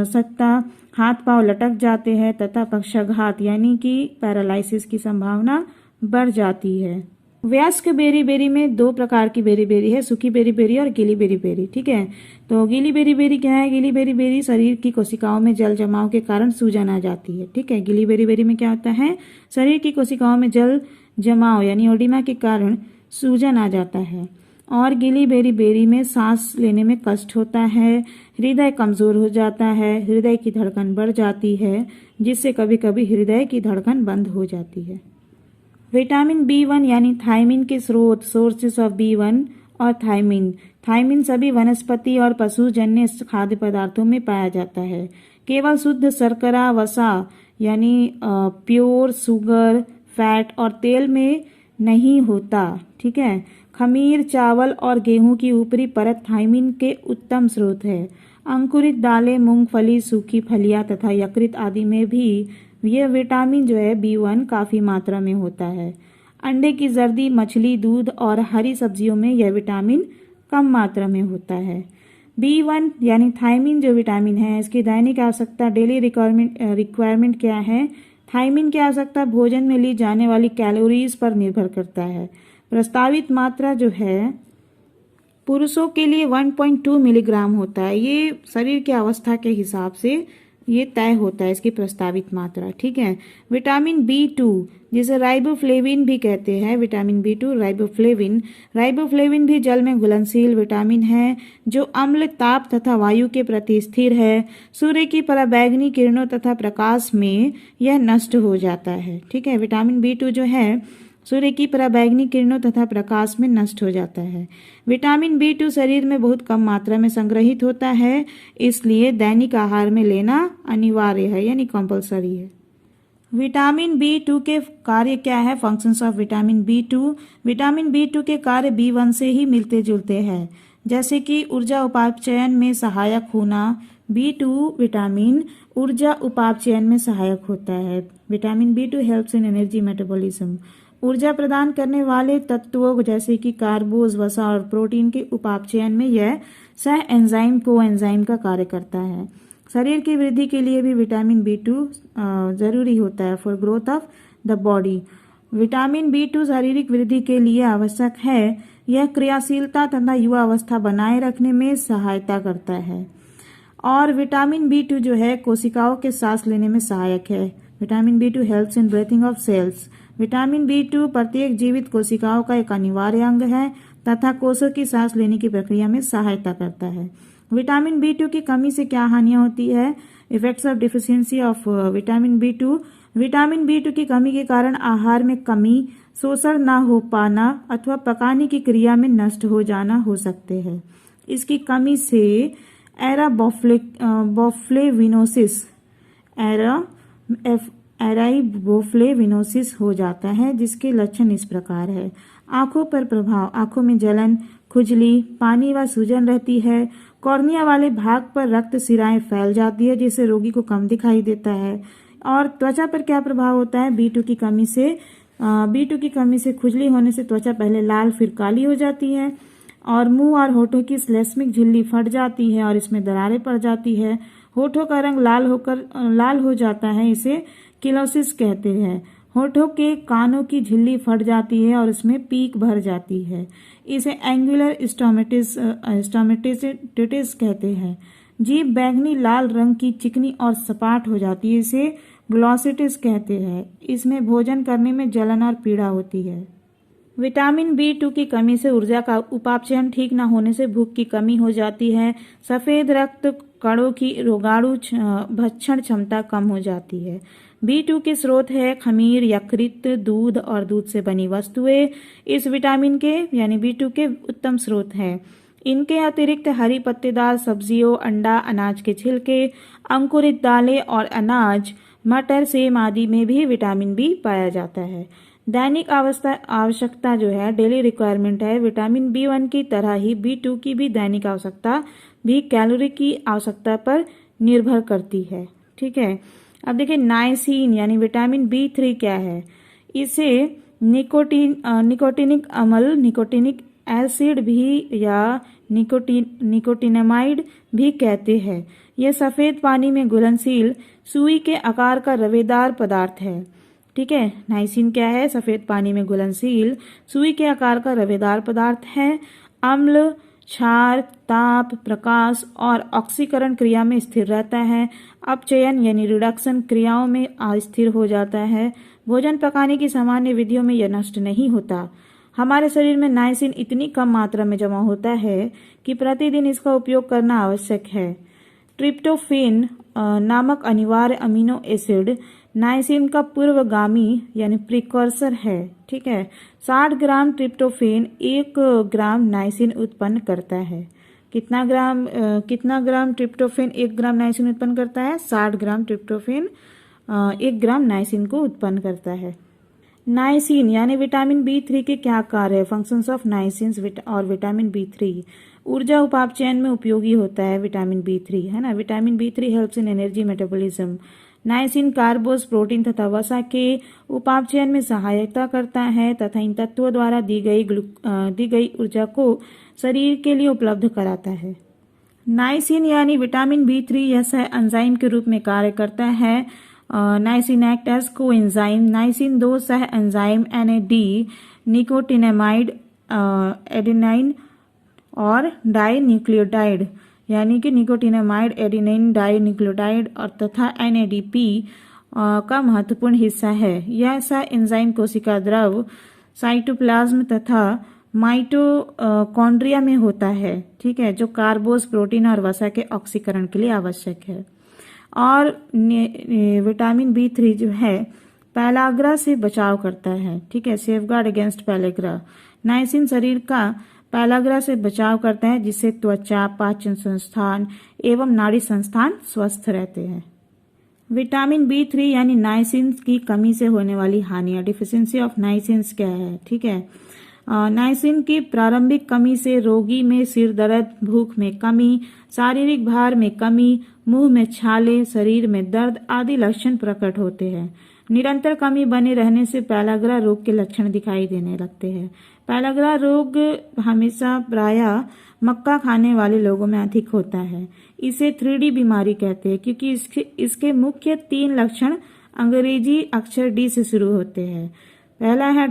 सकता, हाथ पांव लटक जाते हैं तथा पक्षाघात यानी कि पैरालिसिस की संभावना बढ़ जाती है। वयस्क बेरी-बेरी में दो प्रकार की बेरी-बेरी है, सूखी बेरी-बेरी और गीली बेरी-बेरी। ठीक है, तो गीली बेरी-बेरी क्या है? गीली बेरी-बेरी शरीर की कोशिकाओं में जल जमाव के कारण सूजन आ जाती है। ठीक है, गीली बेरी-बेरी में क्या होता है? शरीर की कोशिकाओं में जल जमाव यानी ओडिमा के कारण सूजन आ जाता है। और गीली बेरी-बेरी में सांस लेने में कष्ट होता है, हृदय कमजोर हो जाता है, हृदय की धड़कन बढ़ जाती है, जिससे कभी कभी हृदय की धड़कन बंद हो जाती है। विटामिन B1 यानी थायमिन के स्रोत, सोर्सेस ऑफ B1 और थायमिन। थायमिन सभी वनस्पति और पशुजन्य खाद्य पदार्थों में पाया जाता है। केवल शुद्ध शर्करा, वसा यानी प्योर शुगर, फैट और तेल में नहीं होता। ठीक है, खमीर, चावल और गेहूं की ऊपरी परत थायमिन के उत्तम स्रोत है। अंकुरित दालें, मूंगफली, सूखी फलियां तथा यकृत आदि में भी यह विटामिन जो है B1 काफी मात्रा में होता है। अंडे की जर्दी, मछली, दूध और हरी सब्जियों में यह विटामिन कम मात्रा में होता है। B1 यानी थायमिन जो विटामिन है, इसकी दैनिक आवश्यकता डेली रिक्वायरमेंट क्या है? थायमिन की आवश्यकता भोजन में ली जाने वाली कैलोरीज पर निर्भर करता है। प्रस्तावित मात्रा जो है पुरुषों के लिए 1.2 मिलीग्राम होता है। ये शरीर की अवस्था के हिसाब से ये तय होता है इसकी प्रस्तावित मात्रा। ठीक है, विटामिन B2 जिसे राइबोफ्लेविन भी कहते हैं, विटामिन B2 राइबोफ्लेविन भी जल में घुलनशील विटामिन है जो अम्ल, ताप तथा वायु के प्रति स्थिर है। सूर्य की पराबैंगनी किरणों तथा प्रकाश में यह नष्ट हो जाता है। ठीक है, विटामिन B2 जो है सूर्य की पराबैंगनी किरणों तथा प्रकाश में नष्ट हो जाता है। विटामिन B2 शरीर में बहुत कम मात्रा में संग्रहित होता है, इसलिए दैनिक आहार में लेना अनिवार्य है यानी कंपलसरी है। विटामिन B2 के कार्य क्या है? Functions of vitamin B2। Vitamin B2 के कार्य B1 से ही मिलते जुलते हैं, जैसे कि ऊर्जा उपापचयन में सहायक होना। B2 विटामिन ऊर्जा उपापचयन में सहायक होता है। विटामिन B2 हेल्प्स इन एनर्जी मेटाबॉलिज्म। ऊर्जा प्रदान करने वाले तत्वों जैसे कि कार्बोज, वसा और प्रोटीन के उपापचयन में यह सह एंजाइम कोएंजाइम का कार्य करता है। शरीर की वृद्धि के लिए भी विटामिन B2 जरूरी होता है for growth of the body. Vitamin B2 शारीरिक वृद्धि के लिए आवश्यक है। यह क्रियाशीलता तथा युवा अवस्था बनाए रखने में सहायता करता है। और विटामिन B2 जो है कोशिकाओं के सांस लेने में सहायक है। Vitamin B2 helps in breathing of cells. Vitamin B2 प्रत्येक जीवित कोशिकाओं का एक अनिवार्य अंग है तथा कोषों की सांस लेने की प्रक्रिया में सहायता करता है। विटामिन बी 2 की कमी से क्या हानियां होती है? Effects of deficiency of vitamin B 2। Vitamin B 2 की कमी के कारण आहार में कमी, शोषण न हो पाना अथवा पकाने की क्रिया में नष्ट हो जाना हो सकते हैं। इसकी कमी से एराइबोफ्लेविनोसिस हो जाता है, जिसके लक्षण इस प्रकार है। आंखों पर प्रभाव, आंखों में जलन, खुजली, पानी व सूजन रहती है। कॉर्निया वाले भाग पर रक्त सिराएं फैल जाती है, जिससे रोगी को कम दिखाई देता है। और त्वचा पर क्या प्रभाव होता है? B2 की कमी से खुजली होने से त्वचा पहले लाल फिर काली हो जाती है और मुंह और होठों की श्लेष्मिक झिल्ली फट जाती है और इसमें दरारें पड़ जाती है। होठों का रंग लाल हो जाता है, इसे किलोसिस कहते हैं। होठों के कानों की झिल्ली फट जाती है और इसमें पीक भर जाती है, इसे एंगुलर स्टोमेटिटिस कहते हैं। जीभ बैंगनी लाल रंग की चिकनी और सपाट हो जाती है, इसे ग्लॉसिटिस कहते हैं। इसमें भोजन करने में जलन और पीड़ा होती है। विटामिन B2 की कमी से ऊर्जा का उपापचयन ठीक न होने से भूख की कमी हो जाती है। सफेद रक्त कणों की रोगाणु भक्षण क्षमता कम हो जाती है। B2 के स्रोत है खमीर, यकृत, दूध और दूध से बनी वस्तुएं इस विटामिन के यानी B2 के उत्तम स्रोत हैं। इनके अतिरिक्त हरी पत्तेदार सब्जियों, अंडा, अनाज के छिलके, अंकुरित दालें और अनाज, मटर, सेम आदि में भी विटामिन B पाया जाता है। दैनिक आवश्यकता जो है, डेली रिक्वायरमेंट है, विटामिन B1 की तरह ही B2 की भी दैनिक आवश्यकता भी कैलोरी की आवश्यकता पर निर्भर करती है। ठीक है, अब देखिए नाइसिन यानी विटामिन B3 क्या है? इसे निकोटिनिक अम्ल, निकोटिनिक एसिड भी या निकोटिनामाइड भी कहते हैं। यह सफेद पानी में घुलनशील सुई के आकार का रवेदार पदार्थ है। ठीक है, नाइसिन क्या है? सफेद पानी में घुलनशील सुई के आकार का रवेदार पदार्थ है। अम्ल, क्षार, ताप, प्रकाश और ऑक्सीकरण क्रिया में स्थिर रहता है। अपचयन यानी रिडक्शन क्रियाओं में अस्थिर हो जाता है। भोजन पकाने की सामान्य विधियों में यह नष्ट नहीं होता। हमारे शरीर में नाइसिन इतनी कम मात्रा में जमा होता है कि प्रतिदिन इसका उपयोग करना आवश्यक है। ट्रिप्टोफेन नामक अनिवार्य अमीनो एसिड नाइसिन का पूर्वगामी यानी प्रिकॉर्सर है। ठीक है, 60 ग्राम ट्रिप्टोफेन 1 ग्राम नाइसिन उत्पन्न करता है। कितना ग्राम ट्रिप्टोफेन 1 ग्राम नाइसिन उत्पन्न करता है? 60 ग्राम ट्रिप्टोफेन 1 ग्राम नाइसिन को उत्पन्न करता है। नाइसिन यानी विटामिन B3 के क्या कार्य है? फंक्शंस ऑफ नाइसिन और विटामिन B3। ऊर्जा उपापचयन में उपयोगी होता है विटामिन B3, है ना। Vitamin B3 helps in energy metabolism. Niacin कार्बोज, protein तथा वसा के उपापचयन में सहायता करता है तथा इन तत्वों द्वारा दी गई ऊर्जा को शरीर के लिए उपलब्ध कराता है। नाइसिन यानी विटामिन B3 यह सह एंजाइम के रूप में कार्य करता है। नाइसिन एक्ट एज को एंजाइम। नाइसिन 2 सह एंजाइम NAD, निकोटिनामाइड, एडेनाइन और डाइन्यूक्लियोटाइड यानी कि निकोटिनामाइड, एडेनाइन, डाइन्यूक्लियोटाइड और तथा NADP का महत्वपूर्ण हिस्सा है। यह सह एंजाइम कोशिका द्रव, साइटोप्लाज्म तथा माइटोकॉन्ड्रिया में होता है। ठीक है, जो कार्बोज, प्रोटीन और वसा के ऑक्सीकरण के लिए आवश्यक है। और विटामिन B3 जो है पैलाग्रा से बचाव करता है। ठीक है, सेफगार्ड अगेंस्ट पैलाग्रा। नाइसिन शरीर का पैलाग्रा से बचाव करता है, जिससे त्वचा, पाचन संस्थान एवं नाड़ी संस्थान स्वस्थ रहते हैं। विटामिन B3 यानी नाइसिन की कमी से होने वाली हानियां, डिफिशियंसी ऑफ नाइसिन क्या है? ठीक है, नाइसिन की प्रारंभिक कमी से रोगी में सिर दर्द, भूख में कमी, शारीरिक भार में कमी, मुंह में छाले, शरीर में दर्द आदि लक्षण प्रकट होते हैं। निरंतर कमी बने रहने से पैलाग्रा रोग के लक्षण दिखाई देने लगते हैं। पैलाग्रा रोग हमेशा प्रायः मक्का खाने वाले लोगों में अधिक होता है। इसे 3D बीमारी कहते हैं क्योंकि इसके मुख्य 3 लक्षण अंग्रेजी अक्षर D से शुरू होते हैं। पहला है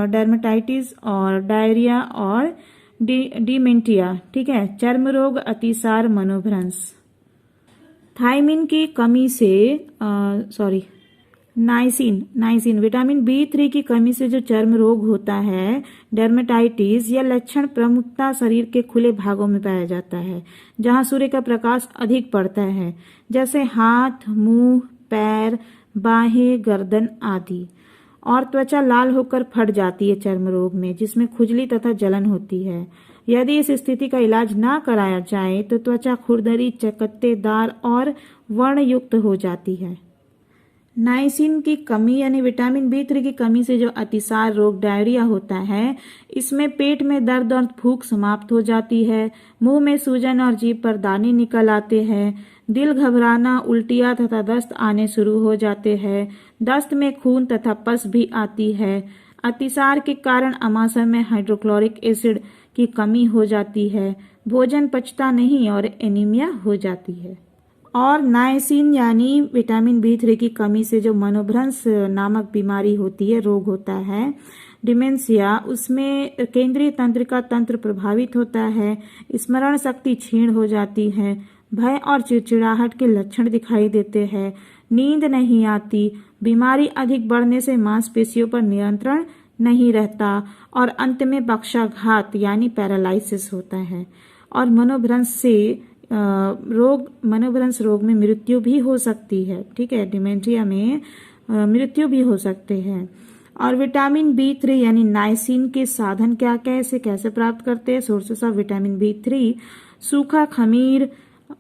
डर्मेटाइटिस और डायरिया और डिमेंटिया। ठीक है, चर्म रोग, अतिसार, मनोभ्रंश। थायमिन की कमी से नाइसिन विटामिन B3 की कमी से जो चर्म रोग होता है, डर्मेटाइटिस, यह लक्षण प्रमुखता शरीर के खुले भागों में पाया जाता है जहां सूर्य का प्रकाश अधिक पड़ता है, जैसे हाथ, मुंह, पैर, बाहें, गर्दन आदि। और त्वचा लाल होकर फट जाती है चर्म रोग में, जिसमें खुजली तथा जलन होती है। यदि इस स्थिति का इलाज ना कराया जाए तो त्वचा खुरदरी, चकत्तेदार और वर्णयुक्त हो जाती है। नाइसिन की कमी यानी विटामिन B3 की कमी से जो अतिसार रोग डायरिया होता है, इसमें पेट में दर्द और भूख समाप्त हो जाती है, मुंह में सूजन और जीभ पर दाने निकल आते हैं, दिल घबराना, उल्टियां तथा दस्त आने शुरू हो जाते हैं, दस्त में खून तथा पस भी आती है। अतिसार के कारण आमाशय में हाइड्रोक्लोरिक एसिड की कमी हो जाती है, भोजन पचता नहीं और एनीमिया हो जाती है। और नाइसिन यानी विटामिन B3 की कमी से जो मनोभ्रंश नामक बीमारी होती है, रोग होता है, डिमेंशिया, उसमें केंद्रीय तंत्रिका तंत्र प्रभावित होता है, स्मरण शक्ति क्षीण हो जाती है, भय और चिड़चिड़ाहट के लक्षण दिखाई देते हैं, नींद नहीं आती, बीमारी अधिक बढ़ने से मांसपेशियों पर नियंत्रण नहीं रहता और अंत में पक्षाघात यानी पैरालिसिस होता है। और मनोभ्रंश रोग में मृत्यु भी हो सकती है। ठीक है, डिमेंशिया में मृत्यु भी हो सकते हैं। और विटामिन B3 यानी नाइसिन के साधन क्या क्या है, इसे कैसे प्राप्त करते हैं? सोर्सेस ऑफ विटामिन B3: सूखा खमीर,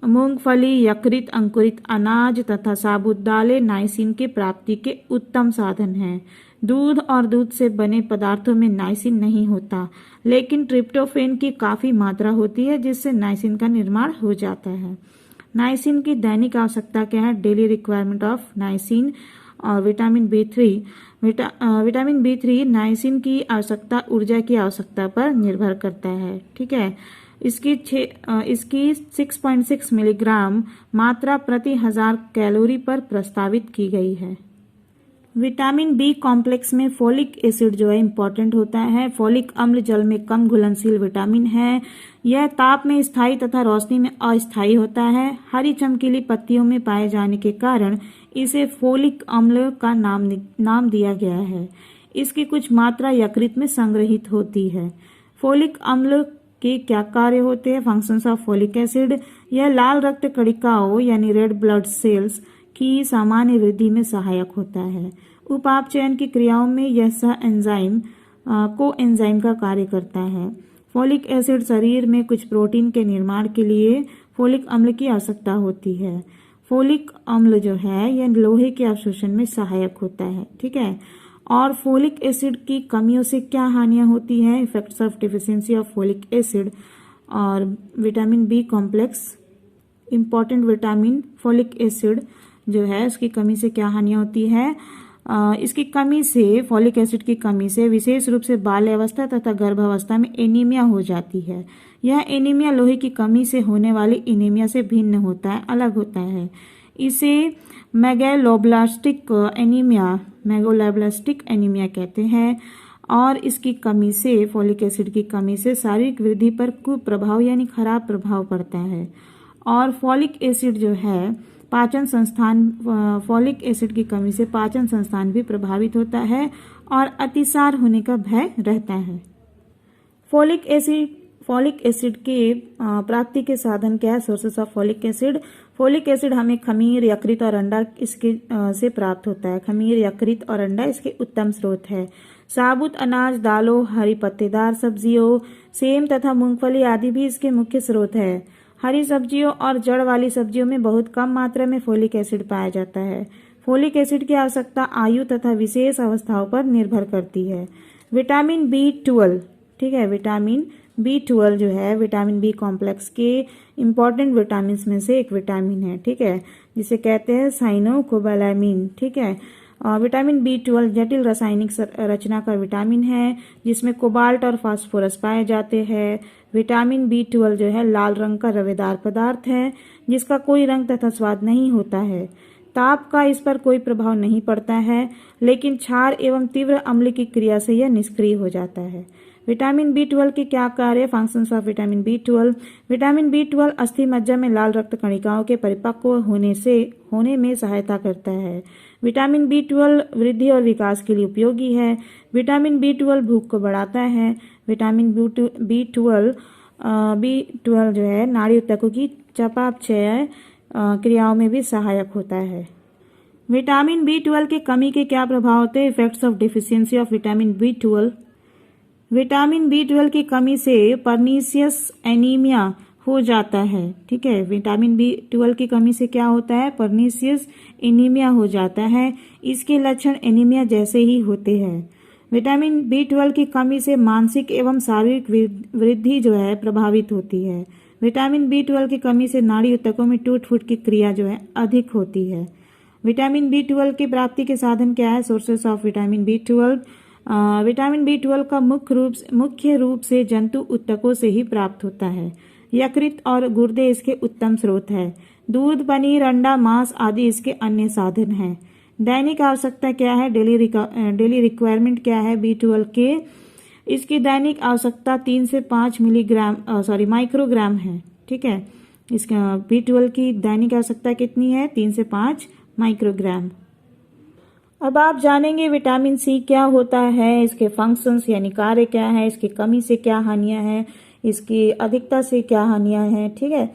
मूंगफली, यकृत, अंकुरित अनाज तथा साबुत दालें नाइसिन के प्राप्ति के उत्तम साधन हैं। दूध और दूध से बने पदार्थों में नाइसिन नहीं होता, लेकिन ट्रिप्टोफेन की काफी मात्रा होती है, जिससे नाइसिन का निर्माण हो जाता है। नाइसिन की दैनिक आवश्यकता क्या है? डेली रिक्वायरमेंट ऑफ नाइसिन और विटामिन B3 नाइसिन की आवश्यकता ऊर्जा की आवश्यकता पर निर्भर करता है। ठीक है, इसकी 6.6 मिलीग्राम मात्रा प्रति 1000 कैलोरी पर प्रस्तावित की गई है। विटामिन B कॉम्प्लेक्स में फोलिक एसिड जो है इम्पोर्टेंट होता है। फोलिक अम्ल जल में कम घुलनशील विटामिन है। यह ताप में स्थायी तथा रोशनी में अस्थायी होता है। हरी चमकीली पत्तियों में पाए जाने के कारण इसे फोलिक अम्ल का नाम दिया गया है। इसकी कुछ मात्रा यकृत में संग्रहित होती है। फोलिक अम्ल के क्या कार्य होते हैं? फंक्शंस ऑफ फोलिक एसिड: यह लाल रक्त कणिकाओं यानी रेड ब्लड सेल्स की सामान्य वृद्धि में सहायक होता है। उपाप चयन की क्रियाओं में यह कोएंजाइम का कार्य करता है। फोलिक एसिड शरीर में कुछ प्रोटीन के निर्माण के लिए फोलिक अम्ल की आवश्यकता होती है। फोलिक अम्ल जो है यह लोहे के अवशोषण में सहायक होता है। ठीक है, और फोलिक एसिड की कमियों से क्या हानियां होती हैं? Effects of deficiency of folic acid और vitamin B complex important vitamin folic acid जो है उसकी कमी से क्या हानियां होती है? इसकी कमी से, फोलिक एसिड की कमी से विशेष रूप से बाल्यावस्था तथा गर्भावस्था में एनीमिया हो जाती है। यह एनीमिया लोहे की कमी से होने वाली एनीमिया से भिन्न होता है, अलग होता है। इसे मैगलोब्लास्टिक एनीमिया कहते हैं। और इसकी कमी से, फोलिक एसिड की कमी से शारीरिक वृद्धि पर कुप्रभाव यानी खराब प्रभाव पड़ता है। और फोलिक एसिड जो है फोलिक एसिड की कमी से पाचन संस्थान भी प्रभावित होता है और अतिसार होने का भय रहता है। फोलिक एसिड के प्राप्ति के साधन क्या है? Sources of folic acid: folic acid हमें खमीर, यकृत और अंडा इसके से प्राप्त होता है। खमीर, यकृत और अंडा इसके उत्तम स्रोत है। साबुत अनाज, दालों, हरी पत्तेदार सब्जियों, सेम तथा मूंगफली आदि भी इसके मुख्य स्रोत है। हरी सब्जियों और जड़ वाली सब्जियों में बहुत कम मात्रा में फोलिक एसिड पाया जाता है। फोलिक एसिड की आवश्यकता आयु तथा विशेष अवस्थाओं पर निर्भर करती है। विटामिन B12, ठीक है, विटामिन B12 जो है विटामिन B कॉम्प्लेक्स के इम्पॉर्टेंट विटामिन में से एक विटामिन है। ठीक है, जिसे कहते हैं साइनोकोबालामिन। ठीक है, विटामिन B12 जटिल रासायनिक रचना का विटामिन है, जिसमें कोबाल्ट और फास्फोरस पाए जाते हैं। विटामिन B12 जो है लाल रंग का रवेदार पदार्थ है, जिसका कोई रंग तथा स्वाद नहीं होता है। ताप का इस पर कोई प्रभाव नहीं पड़ता है, लेकिन क्षार एवं तीव्र अम्ल की क्रिया से यह निष्क्रिय हो जाता है। विटामिन बी 12 के क्या कार्य, functions of vitamin B 12। Vitamin B 12 अस्थि मज्जा में लाल रक्त कणिकाओं के परिपक्व होने में सहायता करता है। विटामिन बी 12 वृद्धि और विकास के लिए उपयोगी है। विटामिन बी 12 भूख को बढ़ाता है। विटामिन बी 12 जो है नाड़ी ऊतकों की चयापचय क्रियाओं में भी सहायक होता है। विटामिन बी 12 की कमी के क्या प्रभाव होते हैं, effects of deficiency of vitamin B 12। Vitamin B 12 की कमी से पर्नीशियस एनीमिया हो जाता है। ठीक है, विटामिन बी 12 की कमी से क्या होता है, पर्नीशियस एनीमिया हो जाता है। इसके लक्षण एनीमिया जैसे ही होते हैं। विटामिन बी 12 की कमी से मानसिक एवं शारीरिक वृद्धि जो है प्रभावित होती है। विटामिन बी 12 की कमी से नाड़ी ऊतकों में टूट फूट की क्रिया जो है अधिक होती है। विटामिन बी 12 की प्राप्ति के साधन क्या है, sources of vitamin B 12। Vitamin B 12 का मुख्य रूप से जंतु ऊतकों से ही प्राप्त होता है। यकृत और गुर्दे इसके उत्तम स्रोत है। दूध, पनीर, अंडा, मांस आदि इसके अन्य साधन हैं। दैनिक आवश्यकता क्या है, डेली रिक्वायरमेंट क्या है बी 12 के, इसकी दैनिक आवश्यकता 3 से 5 माइक्रोग्राम है। ठीक है, इसका बी 12 की दैनिक आवश्यकता कितनी है, 3 से 5 माइक्रोग्राम। अब आप जानेंगे विटामिन सी क्या होता है, इसके फंक्शंस यानी कार्य क्या है, इसकी कमी से क्या हानियां हैं, इसकी अधिकता से क्या हानियां हैं। ठीक है,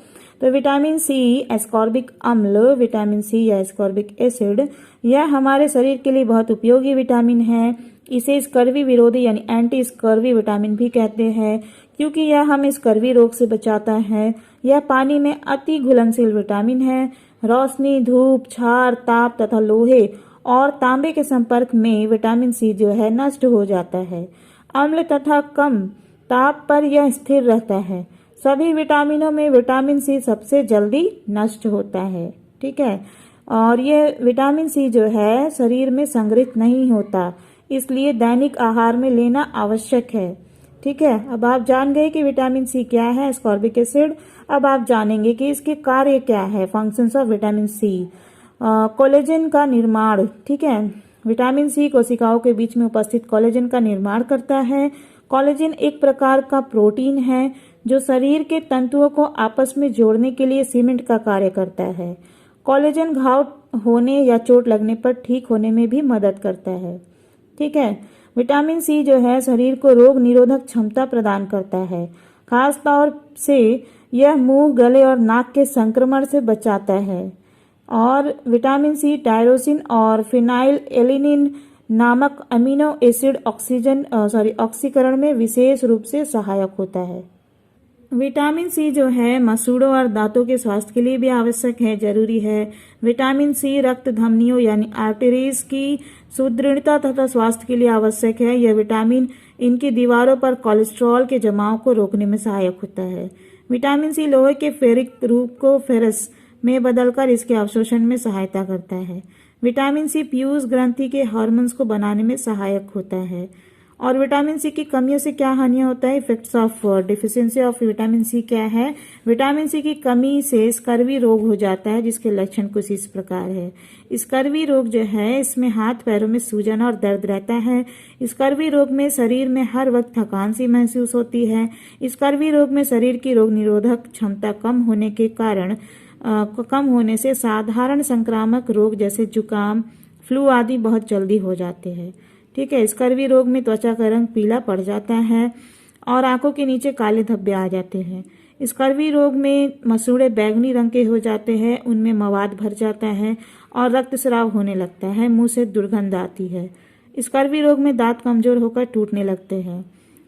तो विटामिन सी एस्कॉर्बिक अम्ल, विटामिन सी या एस्कॉर्बिक एसिड, यह हमारे शरीर के लिए बहुत उपयोगी विटामिन है। इसे स्कर्वी विरोधी यानी एंटी स्कर्वी विटामिन भी कहते हैं, क्योंकि यह हमें स्कर्वी रोग से बचाता है। यह पानी में अति घुलनशील विटामिन है। रोशनी, धूप, क्षार, ताप तथा लोहे और तांबे के संपर्क में विटामिन सी जो है नष्ट हो जाता है। अम्ल तथा कम ताप पर यह स्थिर रहता है। सभी विटामिनों में विटामिन सी सबसे जल्दी नष्ट होता है। ठीक है, और यह विटामिन सी जो है शरीर में संग्रहित नहीं होता, इसलिए दैनिक आहार में लेना आवश्यक है। ठीक है, अब आप जान गए कि विटामिन सी क्या है, एस्कॉर्बिक एसिड। अब आप जानेंगे कि इसके कार्य क्या है, functions of vitamin C. Collagen का निर्माण। ठीक है, विटामिन सी कोशिकाओं के बीच में उपस्थित कोलेजन का निर्माण करता है। कोलेजन एक प्रकार का प्रोटीन है जो शरीर के तंतुओं को आपस में जोड़ने के लिए सीमेंट का कार्य करता है। कोलेजन घाव होने या चोट लगने पर ठीक होने में भी मदद करता है। ठीक है, विटामिन सी जो है शरीर को रोग निरोधक क्षमता प्रदान करता है। खास तौर से यह मुंह, गले और नाक के संक्रमण से बचाता है। और विटामिन सी टायरोसिन और फिनाइल एलिनिन नामक अमीनो एसिड ऑक्सीकरण में विशेष रूप से सहायक होता है। विटामिन सी जो है मसूड़ों और दांतों के स्वास्थ्य के लिए भी आवश्यक है, जरूरी है। विटामिन सी रक्त धमनियों यानी आर्टरीज की सुदृढ़ता तथा स्वास्थ्य के लिए आवश्यक है। यह विटामिन इनकी दीवारों पर कोलेस्ट्रॉल के जमाव को रोकने में सहायक होता है। विटामिन सी लोहे के फेरिक रूप को फेरस में बदलकर इसके अवशोषण में सहायता करता है। विटामिन सी पीयूष ग्रंथि के हार्मोन्स को बनाने में सहायक होता है। और विटामिन सी की कमियों से क्या हानियां होता है, effects of deficiency of vitamin C क्या है। विटामिन सी की कमी से स्कर्वी रोग हो जाता है, जिसके लक्षण कुछ इस प्रकार है। स्कर्वी रोग जो है इसमें हाथ पैरों में सूजन और दर्द रहता है। स्कर्वी रोग में शरीर में हर वक्त थकान सी महसूस होती है। स्कर्वी रोग में शरीर की रोग निरोधक क्षमता कम होने से साधारण संक्रामक रोग जैसे जुकाम, फ्लू आदि बहुत जल्दी हो जाते हैं। ठीक है, स्कर्वी रोग में त्वचा का रंग पीला पड़ जाता है और आंखों के नीचे काले धब्बे आ जाते हैं। स्कर्वी रोग में मसूड़े बैंगनी रंग के हो जाते हैं, उनमें मवाद भर जाता है और रक्तस्राव होने लगता है, मुंह से दुर्गंध आती है। स्कर्वी रोग में दांत कमजोर होकर टूटने लगते हैं।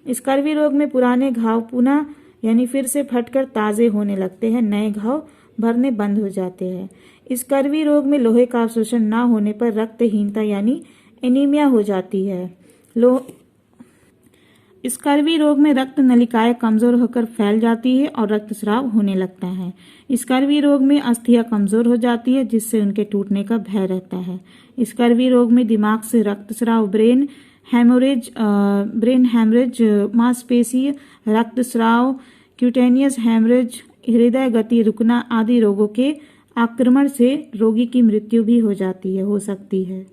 स्कर्वी रोग में पुराने घाव पुनः यानी फिर से फटकर ताजे होने लगते हैं, नए घाव भरने बंद हो जाते हैं। स्कर्वी रोग में लोहे का अवशोषण न होने पर रक्तहीनता यानी एनीमिया हो जाती है। स्कर्वी रोग में रक्त नलिकाएं कमजोर होकर फैल जाती है और रक्तस्राव होने लगता है। स्कर्वी रोग में अस्थियां कमजोर हो जाती है, जिससे उनके टूटने का भय रहता है। स्कर्वी रोग में दिमाग से रक्तस्राव, ब्रेन हैमरेज, मांसपेशीय रक्तस्राव, क्यूटेनियस हैमरेज, हृदय गति रुकना आदि रोगों के आक्रमण से रोगी की मृत्यु भी हो सकती है।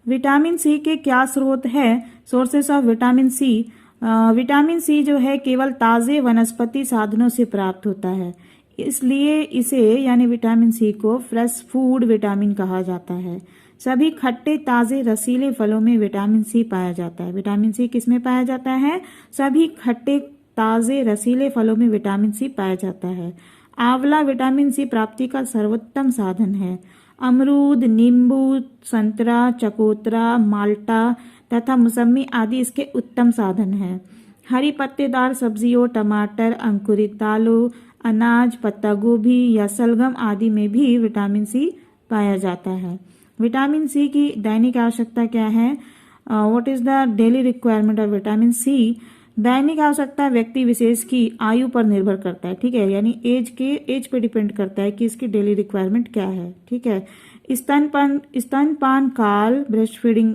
विटामिन सी के क्या स्रोत है, sources of vitamin C. Vitamin C जो है केवल ताजे वनस्पति साधनों से प्राप्त होता है, इसलिए इसे यानी विटामिन सी को फ्रेश फूड विटामिन कहा जाता है। सभी खट्टे ताजे रसीले फलों में विटामिन सी पाया जाता है। विटामिन सी किसमें पाया जाता है? सभी खट्टे ताजे रसीले फलों में विटामिन सी पाया जाता है। आंवला विटामिन सी प्राप्ति का सर्वोत्तम साधन है। अमरूद, नींबू, संतरा, चकोतरा, माल्टा तथा मौसमी आदि इसके उत्तम साधन हैं। हरी पत्तेदार सब्जियों, टमाटर, अंकुरित दालों, अनाज, पत्ता गोभी या सलगम आदि में भी विटामिन सी पाया जाता है। विटामिन सी की दैनिक आवश्यकता क्या है? What is the daily requirement of vitamin C? दैनिक आवश्यकता व्यक्ति विशेष की आयु पर निर्भर करता है, ठीक है, यानी एज पे डिपेंड करता है कि इसकी डेली रिक्वायरमेंट क्या है, ठीक है। स्तनपान काल, ब्रेस्ट फीडिंग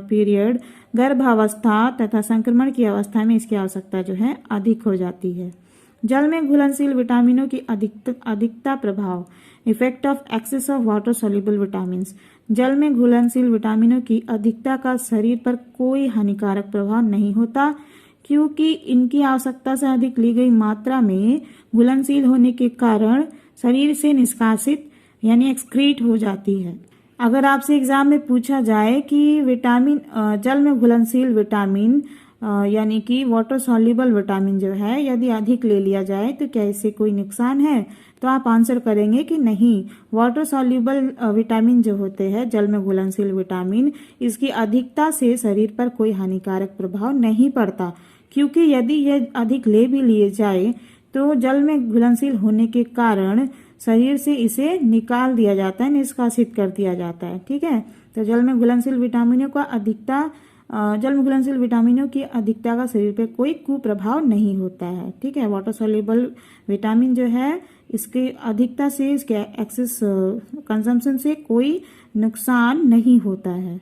पीरियड, गर्भावस्था तथा संक्रमण की अवस्था में इसकी आवश्यकता जो है अधिक हो जाती है। जल में घुलनशील विटामिनों की अधिकता प्रभाव, effect of excess of water soluble vitamins. जल में घुलनशील विटामिनों की अधिकता का शरीर पर कोई हानिकारक प्रभाव नहीं होता, क्योंकि इनकी आवश्यकता से अधिक ली गई मात्रा में घुलनशील होने के कारण शरीर से निष्कासित यानी एक्सक्रीट हो जाती है। अगर आपसे एग्जाम में पूछा जाए कि जल में घुलनशील विटामिन यानी कि वाटर सॉल्युबल विटामिन जो है यदि अधिक ले लिया जाए तो क्या इससे कोई नुकसान है, तो आप आंसर करेंगे कि नहीं। वाटर सॉल्युबल विटामिन जो होते हैं, जल में घुलनशील विटामिन, इसकी अधिकता से शरीर पर कोई हानिकारक प्रभाव नहीं पड़ता, क्योंकि यदि यह अधिक ले भी लिए जाए तो जल में घुलनशील होने के कारण शरीर से इसे निकाल दिया जाता है, निष्कासित कर दिया जाता है, ठीक है। तो जल में घुलनशील विटामिनों की अधिकता का शरीर पर कोई कुप्रभाव नहीं होता है, ठीक है। वाटर सॉल्युबल विटामिन जो है इसके अधिकता से, इसके एक्सेस कंजम्पशन से कोई नुकसान नहीं होता है।